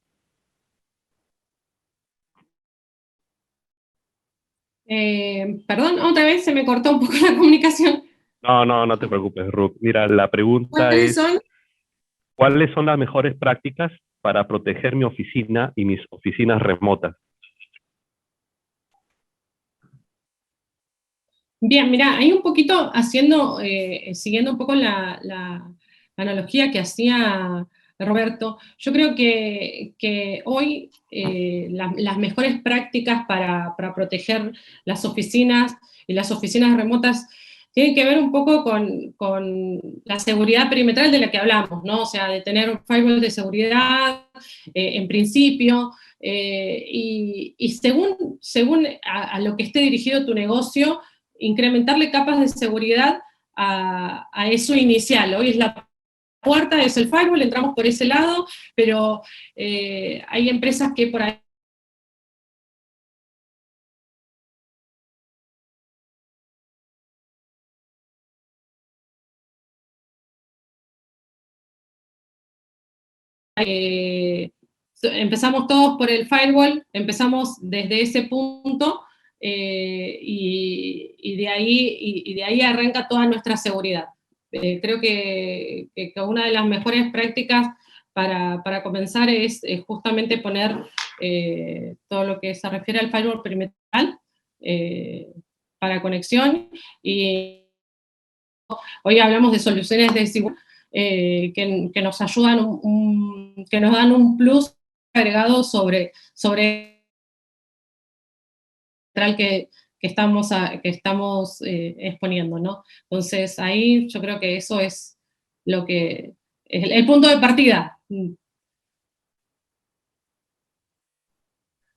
Perdón, otra vez se me cortó un poco la comunicación. No te preocupes, Ruk. Mira, la pregunta es, ¿cuáles son las mejores prácticas para proteger mi oficina y mis oficinas remotas? Bien, mira, hay un poquito siguiendo un poco la analogía que hacía Roberto, yo creo que hoy las mejores prácticas para proteger las oficinas y las oficinas remotas tienen que ver un poco con la seguridad perimetral de la que hablamos, ¿no? O sea, de tener un firewall de seguridad en principio, y según a lo que esté dirigido tu negocio, incrementarle capas de seguridad a eso inicial. Hoy es la puerta, es el firewall, entramos por ese lado, pero hay empresas que por ahí empezamos todos por el firewall, empezamos desde ese punto, y de ahí arranca toda nuestra seguridad. Creo que una de las mejores prácticas para comenzar es justamente poner todo lo que se refiere al firewall perimetral para conexión, y hoy hablamos de soluciones de seguridad que nos ayudan, que nos dan un plus agregado sobre que estamos exponiendo, ¿no? Entonces ahí yo creo que eso es lo que es el punto de partida.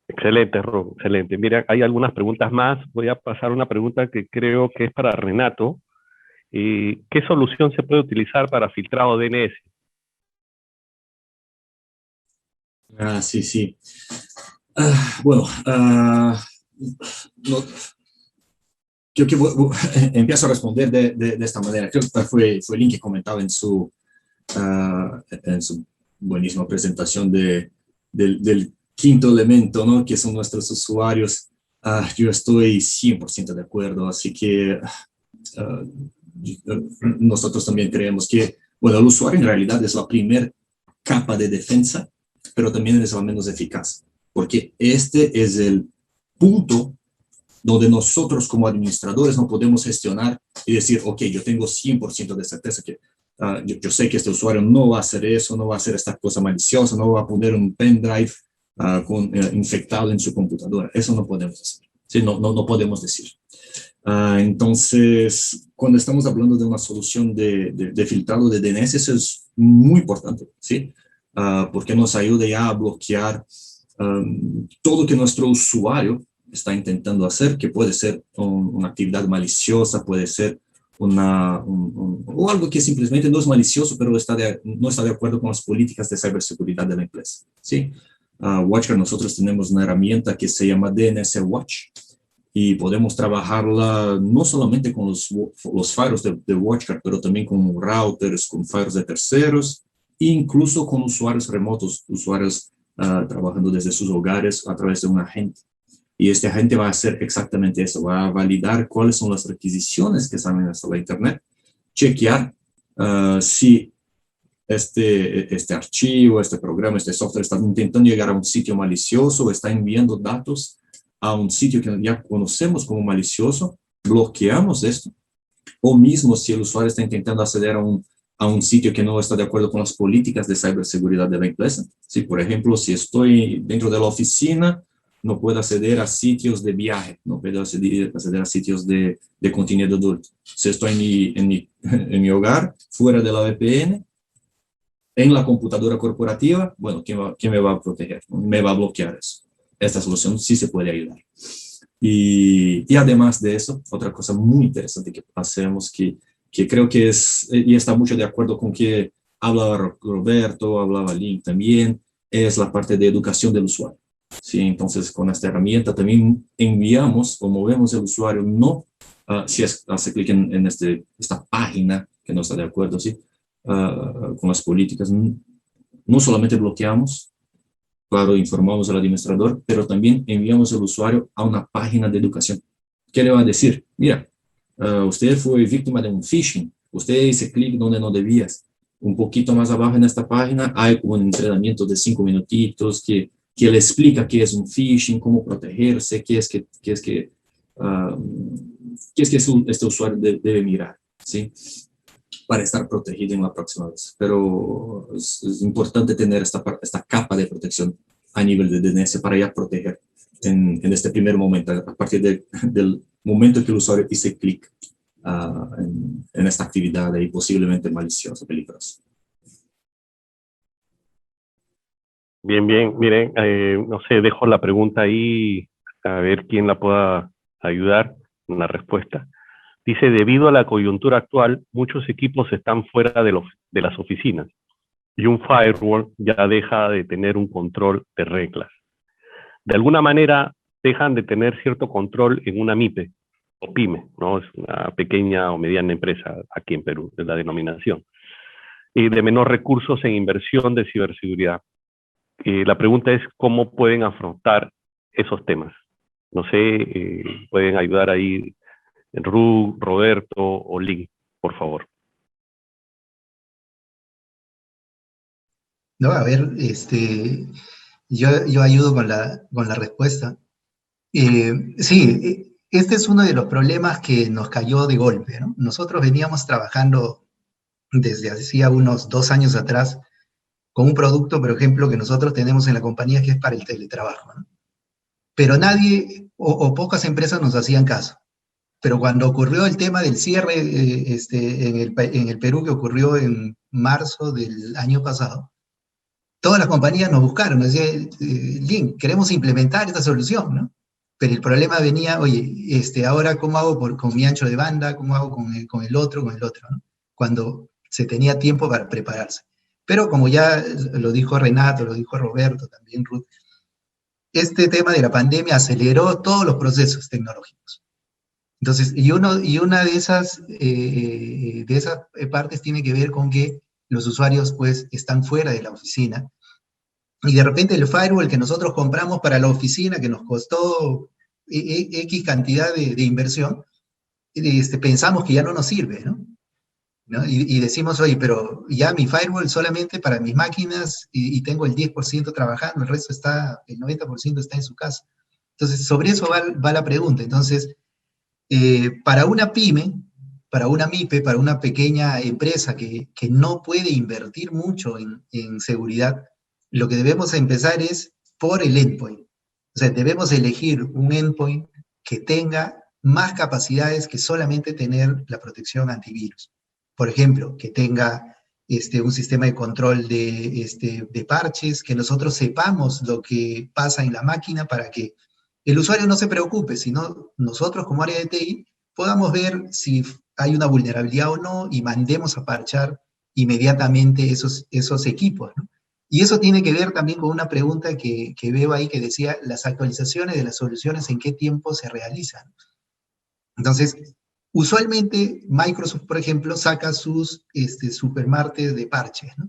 Excelente, Ro, excelente. Mira, hay algunas preguntas más. Voy a pasar una pregunta que creo que es para Renato. ¿Qué solución se puede utilizar para filtrado DNS? Sí. Yo que empiezo a responder de esta manera. Creo que fue Link que comentaba en su buenísima presentación del quinto elemento, ¿no? Que son nuestros usuarios. Yo estoy 100% de acuerdo, así que nosotros también creemos que, bueno, el usuario en realidad es la primera capa de defensa, pero también es la menos eficaz, porque este es el punto donde nosotros como administradores no podemos gestionar y decir, ok, yo tengo 100% de certeza que yo sé que este usuario no va a hacer eso, no va a hacer esta cosa maliciosa, no va a poner un pendrive infectado en su computadora. Eso no podemos hacer, ¿sí? No podemos decir. Entonces, cuando estamos hablando de una solución de filtrado de DNS, eso es muy importante, ¿sí? Porque nos ayuda ya a bloquear todo lo que nuestro usuario está intentando hacer, que puede ser una actividad maliciosa, puede ser o algo que simplemente no es malicioso, pero no está de acuerdo con las políticas de ciberseguridad de la empresa, ¿sí? WatchGuard, nosotros tenemos una herramienta que se llama DNS Watch, y podemos trabajarla no solamente con los firewalls de WatchGuard, pero también con routers, con firewalls de terceros, e incluso con usuarios remotos, usuarios trabajando desde sus hogares a través de un agente. Y esta gente va a hacer exactamente eso, va a validar cuáles son las requisiciones que salen hasta la Internet, chequear si este archivo, este programa, este software está intentando llegar a un sitio malicioso, está enviando datos a un sitio que ya conocemos como malicioso, bloqueamos esto, o mismo si el usuario está intentando acceder a un sitio que no está de acuerdo con las políticas de ciberseguridad de la empresa. Si, por ejemplo, si estoy dentro de la oficina, no puedo acceder a sitios de viaje, no puedo acceder a sitios de contenido adulto. Si estoy en mi hogar, fuera de la VPN, en la computadora corporativa, bueno, ¿quién me va a proteger? Me va a bloquear eso. Esta solución sí se puede ayudar. Y además de eso, otra cosa muy interesante que hacemos, que creo que es, y está mucho de acuerdo con que hablaba Roberto, hablaba Link también, es la parte de educación del usuario. ¿Sí? Entonces, con esta herramienta también enviamos o movemos el usuario, no si hace clic en esta página que no está de acuerdo, ¿sí? Con las políticas, no solamente bloqueamos, claro, informamos al administrador, pero también enviamos al usuario a una página de educación. ¿Qué le va a decir? Mira, usted fue víctima de un phishing, usted hizo clic donde no debías. Un poquito más abajo en esta página hay un entrenamiento de 5 minutitos que le explica qué es un phishing, cómo protegerse, qué es que este usuario debe mirar, ¿sí? Para estar protegido en la próxima vez. Pero es importante tener esta capa de protección a nivel de DNS para ya proteger en este primer momento, a partir del momento que el usuario hizo clic en esta actividad y posiblemente maliciosa, peligrosa. Bien, bien. Miren, no sé, dejo la pregunta ahí a ver quién la pueda ayudar en la respuesta. Dice, debido a la coyuntura actual, muchos equipos están fuera de las oficinas y un firewall ya deja de tener un control de reglas. De alguna manera, dejan de tener cierto control en una MIPE o PYME, ¿no? Es una pequeña o mediana empresa aquí en Perú, es la denominación, y de menor recursos en inversión de ciberseguridad. La pregunta es, ¿cómo pueden afrontar esos temas? No sé, pueden ayudar ahí Ru, Roberto o Link, por favor. No, a ver, yo ayudo con la respuesta. Sí, este es uno de los problemas que nos cayó de golpe, ¿no? Nosotros veníamos trabajando desde hacía unos 2 años atrás con un producto, por ejemplo, que nosotros tenemos en la compañía que es para el teletrabajo, ¿no? Pero nadie o pocas empresas nos hacían caso. Pero cuando ocurrió el tema del cierre en el Perú, que ocurrió en marzo del año pasado, todas las compañías nos buscaron, nos decían, Link, queremos implementar esta solución, ¿no? Pero el problema venía, oye, ahora ¿cómo hago con mi ancho de banda? ¿Cómo hago con el otro, ¿no? Cuando se tenía tiempo para prepararse. Pero como ya lo dijo Renato, lo dijo Roberto, también Ruth, este tema de la pandemia aceleró todos los procesos tecnológicos. Entonces, y una de esas partes tiene que ver con que los usuarios pues están fuera de la oficina y de repente el firewall que nosotros compramos para la oficina, que nos costó X cantidad de inversión, pensamos que ya no nos sirve, ¿no? Y decimos, oye, pero ya mi firewall solamente para mis máquinas y tengo el 10% trabajando, el 90% está en su casa. Entonces, sobre eso va la pregunta. Entonces, para una pyme, para una MIPE, para una pequeña empresa que no puede invertir mucho en seguridad, lo que debemos empezar es por el endpoint. O sea, debemos elegir un endpoint que tenga más capacidades que solamente tener la protección antivirus. Por ejemplo, que tenga un sistema de control de parches, que nosotros sepamos lo que pasa en la máquina para que el usuario no se preocupe, sino nosotros como área de TI podamos ver si hay una vulnerabilidad o no y mandemos a parchar inmediatamente esos equipos, ¿no? Y eso tiene que ver también con una pregunta que veo ahí que decía, las actualizaciones de las soluciones, ¿en qué tiempo se realizan? Entonces, usualmente Microsoft, por ejemplo, saca sus supermartes de parches, ¿no?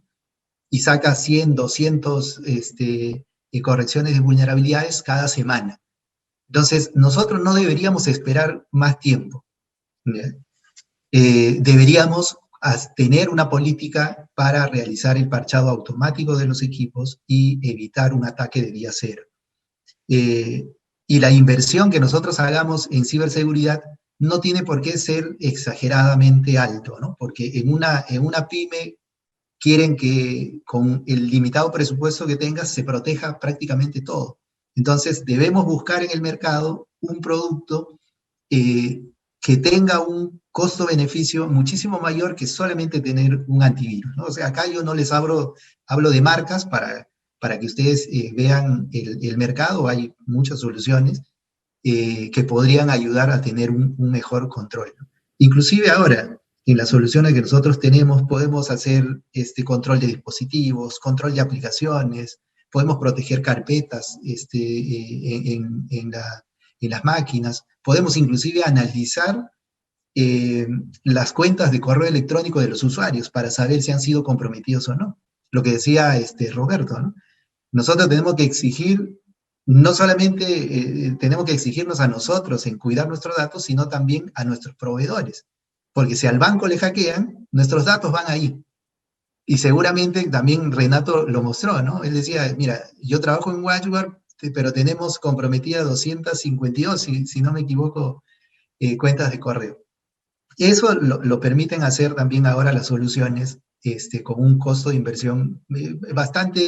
Y saca 100, 200 correcciones de vulnerabilidades cada semana. Entonces, nosotros no deberíamos esperar más tiempo. Deberíamos tener una política para realizar el parchado automático de los equipos y evitar un ataque de vía cero. Y la inversión que nosotros hagamos en ciberseguridad no tiene por qué ser exageradamente alto, ¿no? Porque en una pyme quieren que con el limitado presupuesto que tengas se proteja prácticamente todo. Entonces debemos buscar en el mercado un producto que tenga un costo-beneficio muchísimo mayor que solamente tener un antivirus, ¿no? O sea, acá yo no les hablo de marcas para que ustedes vean el mercado. Hay muchas soluciones que podrían ayudar a tener un mejor control. Inclusive ahora, en las soluciones que nosotros tenemos, podemos hacer control de dispositivos, control de aplicaciones, podemos proteger carpetas en las máquinas, podemos inclusive analizar las cuentas de correo electrónico de los usuarios para saber si han sido comprometidos o no. Lo que decía Roberto, ¿no? Nosotros tenemos que exigir, no solamente tenemos que exigirnos a nosotros en cuidar nuestros datos, sino también a nuestros proveedores. Porque si al banco le hackean, nuestros datos van ahí. Y seguramente también Renato lo mostró, ¿no? Él decía, mira, yo trabajo en WatchGuard, pero tenemos comprometidas 252, si no me equivoco, cuentas de correo. Eso lo permiten hacer también ahora las soluciones con un costo de inversión bastante,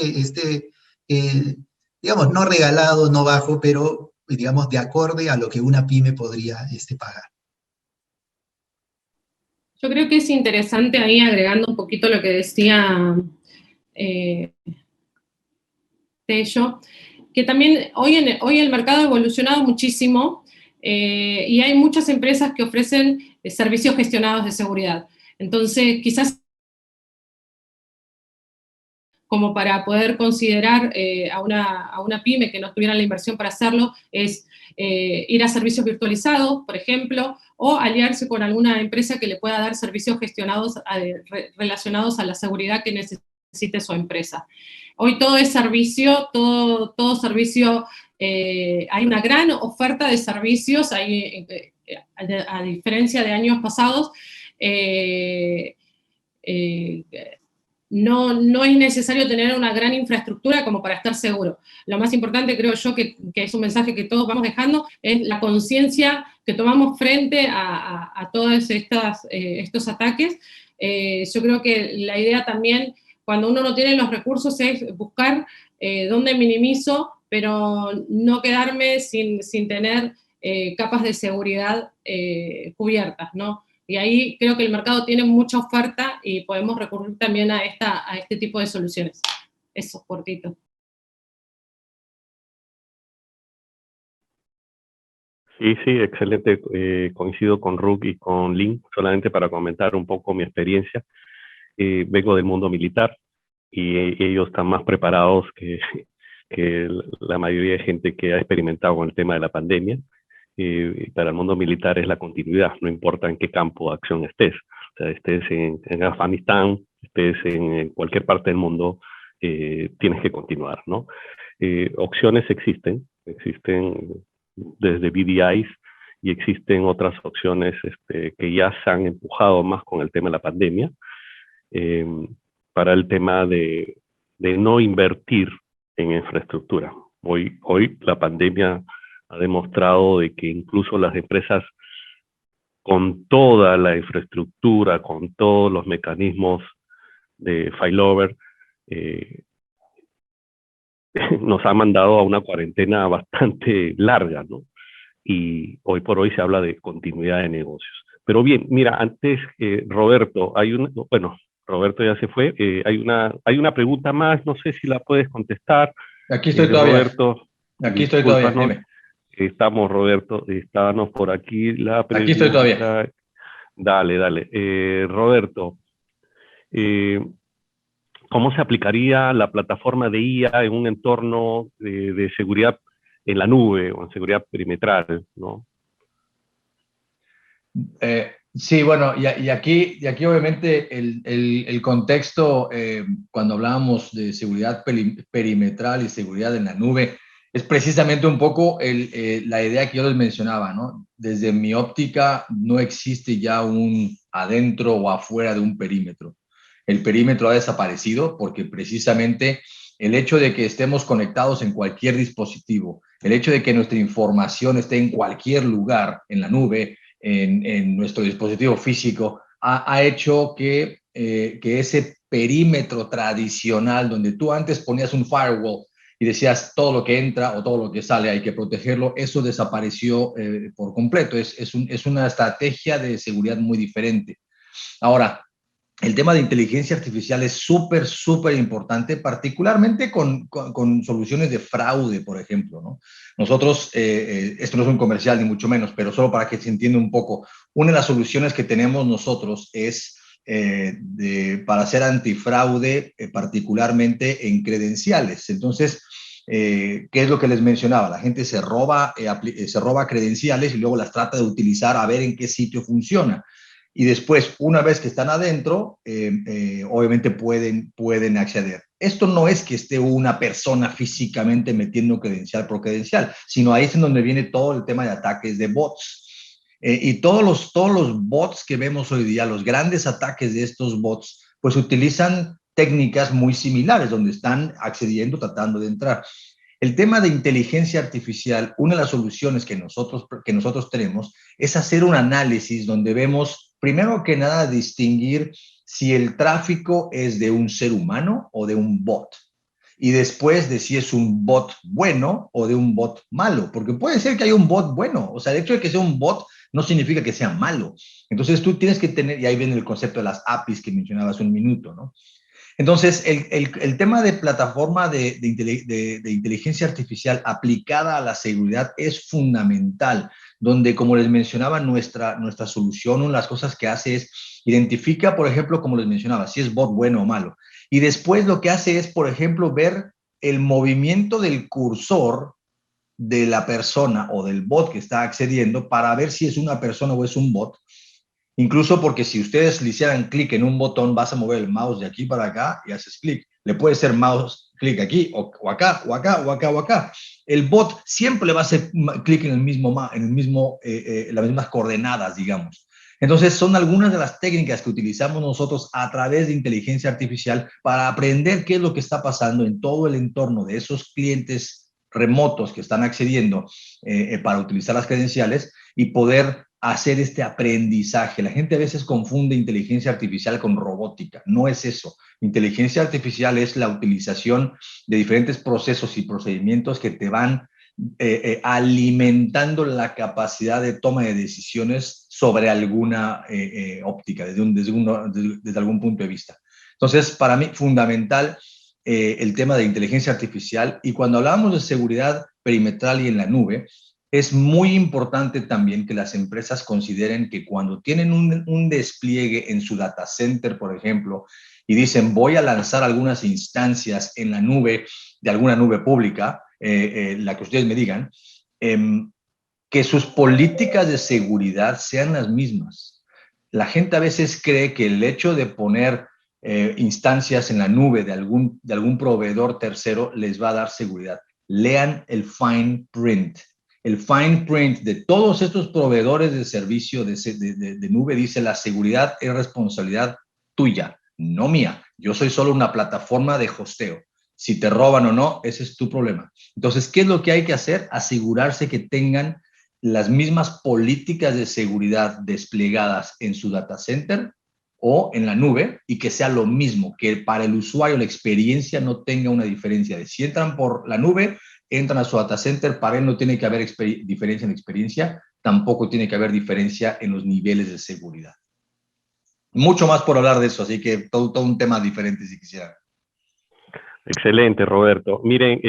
digamos, no regalado, no bajo, pero, digamos, de acorde a lo que una pyme podría pagar. Yo creo que es interesante ahí, agregando un poquito lo que decía Tello, que también hoy el mercado ha evolucionado muchísimo y hay muchas empresas que ofrecen servicios gestionados de seguridad. Entonces, quizás como para poder considerar a una pyme que no tuviera la inversión para hacerlo, es ir a servicios virtualizados, por ejemplo, o aliarse con alguna empresa que le pueda dar servicios gestionados relacionados a la seguridad que necesite su empresa. Hoy todo es servicio, todo servicio, hay una gran oferta de servicios, a diferencia de años pasados, no es necesario tener una gran infraestructura como para estar seguro. Lo más importante, creo yo, que es un mensaje que todos vamos dejando, es la conciencia que tomamos frente a todos estos ataques. Yo creo que la idea también, cuando uno no tiene los recursos, es buscar dónde minimizo, pero no quedarme sin tener capas de seguridad cubiertas, ¿no? Y ahí creo que el mercado tiene mucha oferta y podemos recurrir también a este tipo de soluciones. Eso, cortito. Sí, excelente. Coincido con Rook y con Lin, solamente para comentar un poco mi experiencia. Vengo del mundo militar y ellos están más preparados que la mayoría de gente que ha experimentado con el tema de la pandemia. Para el mundo militar es la continuidad, no importa en qué campo de acción estés. O sea, estés en Afganistán, estés en cualquier parte del mundo, tienes que continuar, ¿no? Opciones existen desde BDIs y existen otras opciones que ya se han empujado más con el tema de la pandemia, para el tema de no invertir en infraestructura. Hoy la pandemia ha demostrado de que incluso las empresas con toda la infraestructura, con todos los mecanismos de failover, nos ha mandado a una cuarentena bastante larga, ¿no? Y hoy por hoy se habla de continuidad de negocios. Pero bien, mira, antes, Roberto, Roberto ya se fue, hay una pregunta más, no sé si la puedes contestar. Aquí estoy todavía. Roberto, aquí estoy todavía, dime. Estamos, Roberto, estábamos por aquí. Aquí estoy todavía. Dale. Roberto, ¿cómo se aplicaría la plataforma de IA en un entorno de seguridad en la nube o en seguridad perimetral, ¿no? Sí, bueno, y aquí obviamente el contexto, cuando hablábamos de seguridad perimetral y seguridad en la nube, es precisamente un poco la idea que yo les mencionaba, ¿no? Desde mi óptica no existe ya un adentro o afuera de un perímetro. El perímetro ha desaparecido porque precisamente el hecho de que estemos conectados en cualquier dispositivo, el hecho de que nuestra información esté en cualquier lugar, en la nube, en nuestro dispositivo físico, ha hecho que ese perímetro tradicional donde tú antes ponías un firewall y decías todo lo que entra o todo lo que sale hay que protegerlo, eso desapareció por completo. Es una estrategia de seguridad muy diferente. Ahora, el tema de inteligencia artificial es súper, súper importante, particularmente con soluciones de fraude, por ejemplo, ¿no? Nosotros, esto no es un comercial ni mucho menos, pero solo para que se entienda un poco, una de las soluciones que tenemos nosotros es para hacer antifraude, particularmente en credenciales. Entonces, ¿qué es lo que les mencionaba? La gente se roba credenciales y luego las trata de utilizar a ver en qué sitio funciona. Y después, una vez que están adentro, obviamente pueden acceder. Esto no es que esté una persona físicamente metiendo credencial por credencial, sino ahí es en donde viene todo el tema de ataques de bots. Y todos los bots que vemos hoy día, los grandes ataques de estos bots, pues utilizan técnicas muy similares, donde están accediendo, tratando de entrar. El tema de inteligencia artificial, una de las soluciones que nosotros tenemos es hacer un análisis donde vemos, primero que nada, distinguir si el tráfico es de un ser humano o de un bot. Y después de si es un bot bueno o de un bot malo, porque puede ser que haya un bot bueno. O sea, el hecho de que sea un bot no significa que sea malo. Entonces tú tienes que tener, y ahí viene el concepto de las APIs que mencionaba hace un minuto, ¿no? Entonces, el tema de plataforma de inteligencia artificial aplicada a la seguridad es fundamental, donde, como les mencionaba, nuestra solución, una de las cosas que hace es identifica, por ejemplo, como les mencionaba, si es bot bueno o malo. Y después lo que hace es, por ejemplo, ver el movimiento del cursor de la persona o del bot que está accediendo para ver si es una persona o es un bot. Incluso porque si ustedes le hicieran clic en un botón, vas a mover el mouse de aquí para acá y haces clic. Le puede ser mouse clic aquí o acá o acá o acá o acá. El bot siempre le va a hacer clic en las mismas coordenadas, digamos. Entonces, son algunas de las técnicas que utilizamos nosotros a través de inteligencia artificial para aprender qué es lo que está pasando en todo el entorno de esos clientes remotos que están accediendo para utilizar las credenciales y poder hacer este aprendizaje. La gente a veces confunde inteligencia artificial con robótica. No es eso. Inteligencia artificial es la utilización de diferentes procesos y procedimientos que te van alimentando la capacidad de toma de decisiones sobre alguna óptica, desde algún punto de vista. Entonces, para mí, fundamental el tema de inteligencia artificial. Y cuando hablamos de seguridad perimetral y en la nube, es muy importante también que las empresas consideren que cuando tienen un despliegue en su data center, por ejemplo, y dicen voy a lanzar algunas instancias en la nube, de alguna nube pública, la que ustedes me digan, que sus políticas de seguridad sean las mismas. La gente a veces cree que el hecho de poner instancias en la nube de algún proveedor tercero les va a dar seguridad. Lean el fine print. El fine print de todos estos proveedores de servicio de nube dice la seguridad es responsabilidad tuya, no mía. Yo soy solo una plataforma de hosteo. Si te roban o no, ese es tu problema. Entonces, ¿qué es lo que hay que hacer? Asegurarse que tengan las mismas políticas de seguridad desplegadas en su data center o en la nube y que sea lo mismo, que para el usuario la experiencia no tenga una diferencia de si entran por la nube, entran a su data center, para él no tiene que haber diferencia en experiencia, tampoco tiene que haber diferencia en los niveles de seguridad. Mucho más por hablar de eso, así que todo un tema diferente si quisiera. Excelente, Roberto. Miren,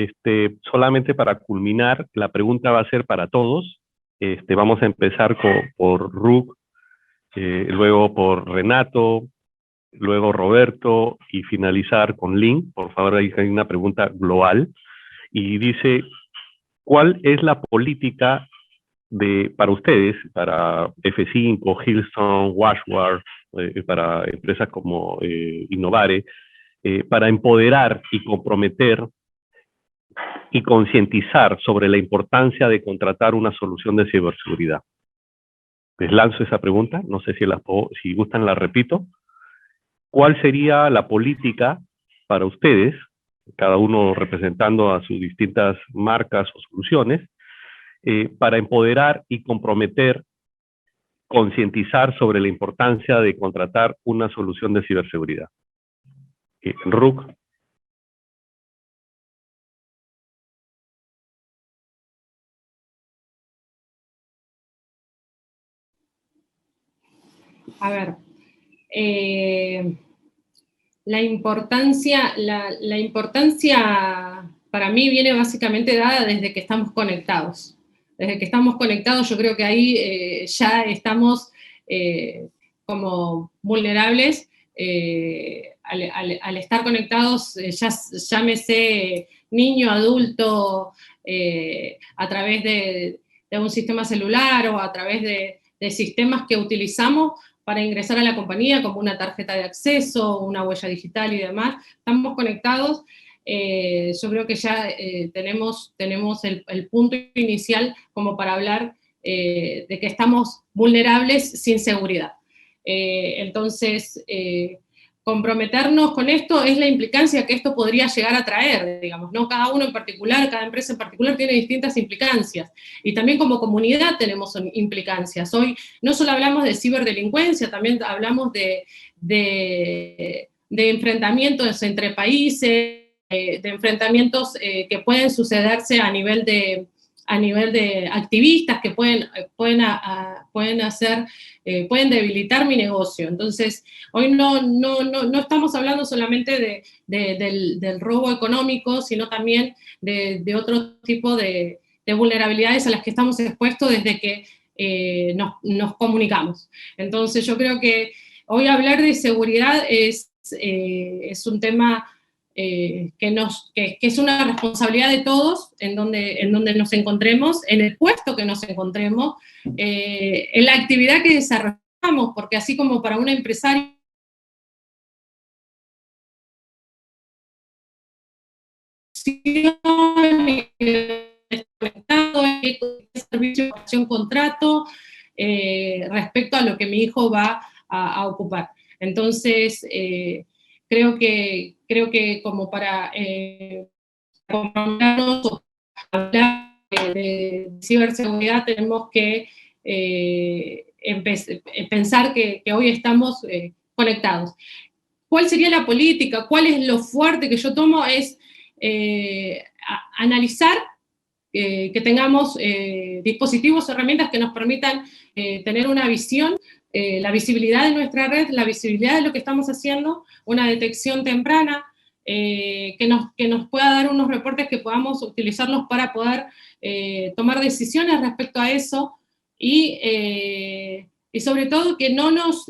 solamente para culminar, la pregunta va a ser para todos. Vamos a empezar por Ruk, luego por Renato, luego Roberto y finalizar con Lynn. Por favor, hay una pregunta global. Y dice, ¿cuál es la política para ustedes, para F5, Hillstone, Washware, para empresas como Innovare, para empoderar y comprometer y concientizar sobre la importancia de contratar una solución de ciberseguridad? Les lanzo esa pregunta, no sé si gustan la repito. ¿Cuál sería la política para ustedes, cada uno representando a sus distintas marcas o soluciones, para empoderar y comprometer, concientizar sobre la importancia de contratar una solución de ciberseguridad? Ruk. A ver, la importancia para mí viene básicamente dada desde que estamos conectados. Desde que estamos conectados, yo creo que ahí ya estamos como vulnerables. Al estar conectados, ya llámese niño, adulto, a través de un sistema celular o a través de sistemas que utilizamos para ingresar a la compañía, como una tarjeta de acceso, una huella digital y demás. Estamos conectados. Yo creo que ya tenemos el punto inicial como para hablar de que estamos vulnerables sin seguridad. Entonces, comprometernos con esto es la implicancia que esto podría llegar a traer, digamos, ¿no? Cada uno en particular, cada empresa en particular tiene distintas implicancias. Y también como comunidad tenemos implicancias. Hoy no solo hablamos de ciberdelincuencia, también hablamos de enfrentamientos entre países, de enfrentamientos que pueden sucederse a nivel de activistas que pueden debilitar mi negocio. Entonces, hoy no estamos hablando solamente del robo económico, sino también de otro tipo de vulnerabilidades a las que estamos expuestos desde que nos comunicamos. Entonces, yo creo que hoy hablar de seguridad es un tema que es una responsabilidad de todos en donde nos encontremos, en el puesto que nos encontremos, en la actividad que desarrollamos, porque así como para un empresario servicio de acción contrato respecto a lo que mi hijo va a ocupar. Entonces, creo que como para hablar de ciberseguridad tenemos que pensar que hoy estamos conectados. ¿Cuál sería la política? ¿Cuál es lo fuerte que yo tomo? Es analizar que tengamos dispositivos, herramientas que nos permitan tener una visión, la visibilidad de nuestra red, la visibilidad de lo que estamos haciendo, una detección temprana, que nos pueda dar unos reportes que podamos utilizarlos para poder tomar decisiones respecto a eso y sobre todo que no nos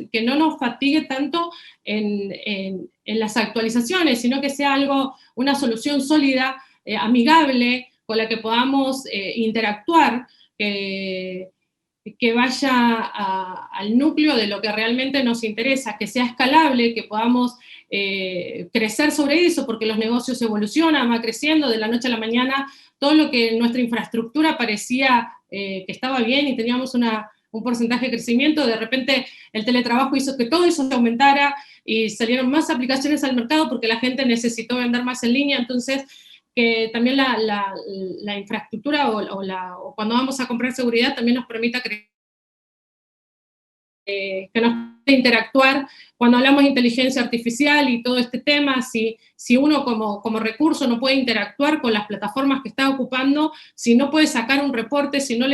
fatigue tanto en las actualizaciones, sino que sea una solución sólida, amigable, con la que podamos interactuar, que vaya al núcleo de lo que realmente nos interesa, que sea escalable, que podamos crecer sobre eso, porque los negocios evolucionan, va creciendo de la noche a la mañana. Todo lo que en nuestra infraestructura parecía que estaba bien y teníamos un porcentaje de crecimiento, de repente el teletrabajo hizo que todo eso se aumentara y salieron más aplicaciones al mercado porque la gente necesitó vender más en línea. Entonces, que también la infraestructura o cuando vamos a comprar seguridad también nos permita que nos permita interactuar. Cuando hablamos de inteligencia artificial y todo este tema, si uno como recurso no puede interactuar con las plataformas que está ocupando, si no puede sacar un reporte, si no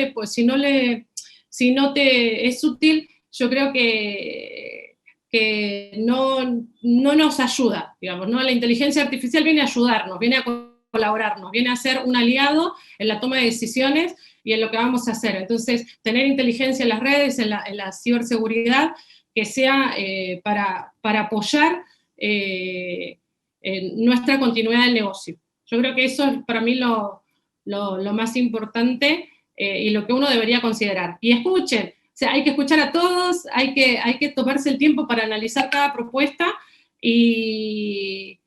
te es útil, yo creo que no nos ayuda, digamos, ¿no? La inteligencia artificial viene a ayudarnos, viene a colaborarnos, viene a ser un aliado en la toma de decisiones y en lo que vamos a hacer. Entonces, tener inteligencia en las redes, en la ciberseguridad, que sea para apoyar nuestra continuidad del negocio. Yo creo que eso es para mí lo más importante y lo que uno debería considerar. Y escuchen, o sea, hay que escuchar a todos, hay que tomarse el tiempo para analizar cada propuesta y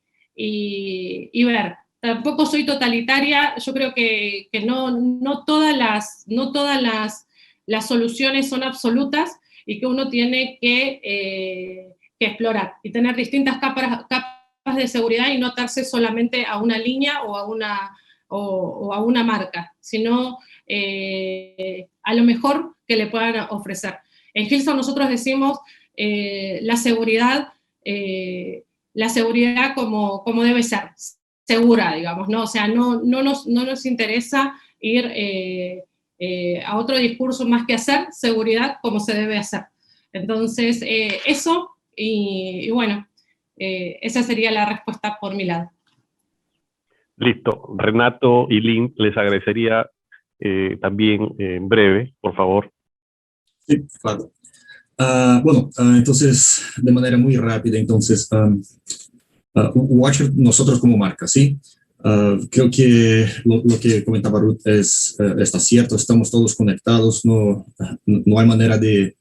ver. tampoco soy totalitaria, yo creo que no todas las soluciones son absolutas y que uno tiene que explorar y tener distintas capas de seguridad y no atarse solamente a una línea o a una marca, sino a lo mejor que le puedan ofrecer. En Hillsong nosotros decimos la seguridad como debe ser, segura, digamos, ¿no? O sea, no nos interesa ir a otro discurso más que hacer seguridad como se debe hacer. Entonces, eso, y bueno, esa sería la respuesta por mi lado. Listo. Renato y Lynn, les agradecería también en breve, por favor. Sí, claro. Bueno, entonces, de manera muy rápida, entonces, Watchguard, nosotros como marca, ¿sí? Creo que lo que comentaba Ruth está cierto, estamos todos conectados, no hay manera de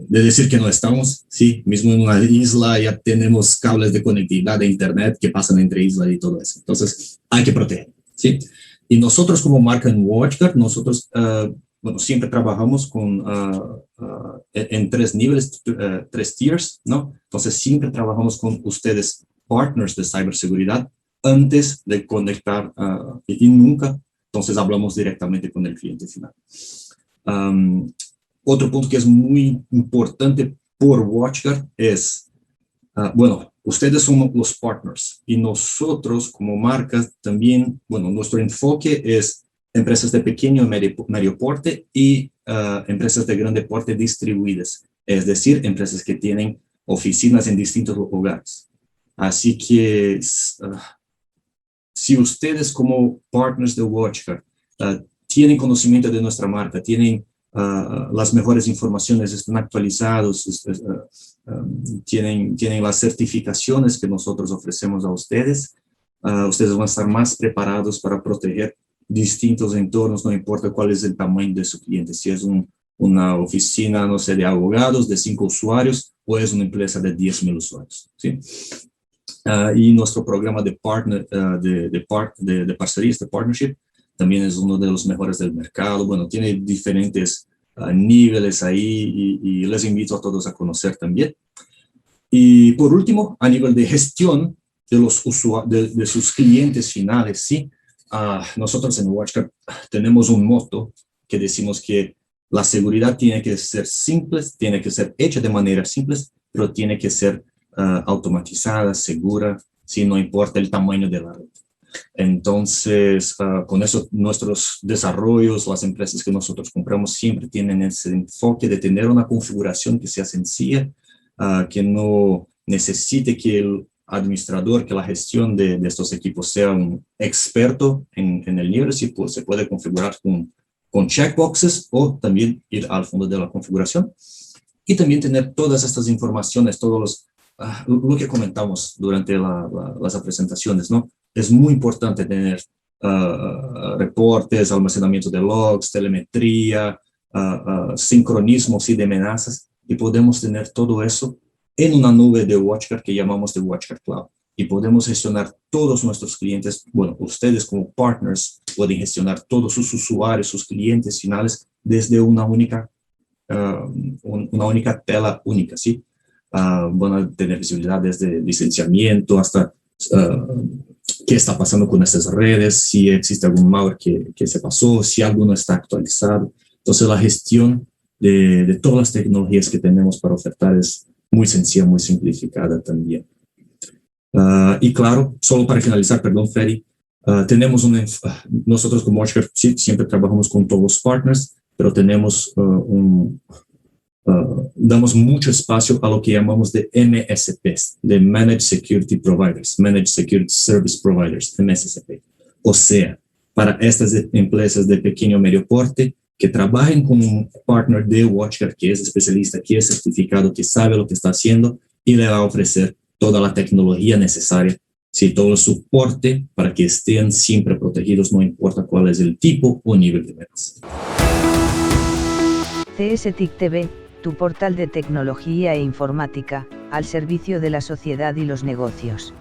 decir que no estamos, ¿sí? Mismo en una isla ya tenemos cables de conectividad de internet que pasan entre islas y todo eso. Entonces, hay que proteger, ¿sí? Y nosotros como marca en Watchguard, nosotros, bueno, siempre trabajamos en 3 niveles, 3 tiers, ¿no? Entonces, siempre trabajamos con ustedes, partners de ciberseguridad, antes de conectar y nunca, entonces, hablamos directamente con el cliente final. Otro punto que es muy importante por Watchguard es, bueno, ustedes son los partners y nosotros como marcas también, bueno, nuestro enfoque es empresas de pequeño y medio porte y empresas de grande porte distribuidas, es decir, empresas que tienen oficinas en distintos lugares. Así que si ustedes como partners de Watchguard tienen conocimiento de nuestra marca, tienen las mejores informaciones, están actualizados, tienen las certificaciones que nosotros ofrecemos a ustedes, ustedes van a estar más preparados para proteger distintos entornos, no importa cuál es el tamaño de su cliente, si es una oficina, no sé, de abogados, de 5 usuarios, o es una empresa de 10,000 usuarios, ¿sí? Y nuestro programa de parcerías, de partnership, también es uno de los mejores del mercado. Bueno, tiene diferentes niveles ahí y les invito a todos a conocer también. Y por último, a nivel de gestión de sus clientes finales, ¿sí? Nosotros en Watchguard tenemos un motto que decimos que la seguridad tiene que ser simple, tiene que ser hecha de manera simple, pero tiene que ser automatizada, segura, ¿sí? No importa el tamaño de la red. Entonces, con eso, nuestros desarrollos, las empresas que nosotros compramos siempre tienen ese enfoque de tener una configuración que sea sencilla, que no necesite que el administrador, que la gestión de estos equipos sea un experto en el nivel, si se puede configurar con checkboxes o también ir al fondo de la configuración y también tener todas estas informaciones, todos lo que comentamos durante las presentaciones, ¿no? Es muy importante tener reportes, almacenamiento de logs, telemetría, sincronismos y de amenazas, y podemos tener todo eso en una nube de Watchguard que llamamos de Watchguard Cloud. Y podemos gestionar todos nuestros clientes, bueno, ustedes como partners pueden gestionar todos sus usuarios, sus clientes finales desde una única tela única, ¿sí? Van a tener visibilidad desde licenciamiento hasta qué está pasando con estas redes, si existe algún malware que se pasó, si alguno está actualizado. Entonces la gestión de todas las tecnologías que tenemos para ofertar es muy sencilla, muy simplificada también. Y claro, solo para finalizar, perdón, Freddy, tenemos nosotros como Watchguard sí, siempre trabajamos con todos los partners, pero tenemos damos mucho espacio a lo que llamamos de MSPs, de Managed Security Providers, Managed Security Service Providers, MSP. O sea, para estas empresas de pequeño o medio porte que trabajen con un partner de Watchguard que es especialista, que es certificado, que sabe lo que está haciendo y le va a ofrecer toda la tecnología necesaria, sí, todo el soporte para que estén siempre protegidos, no importa cuál es el tipo o nivel de amenaza. CSTIC TV, tu portal de tecnología e informática, al servicio de la sociedad y los negocios.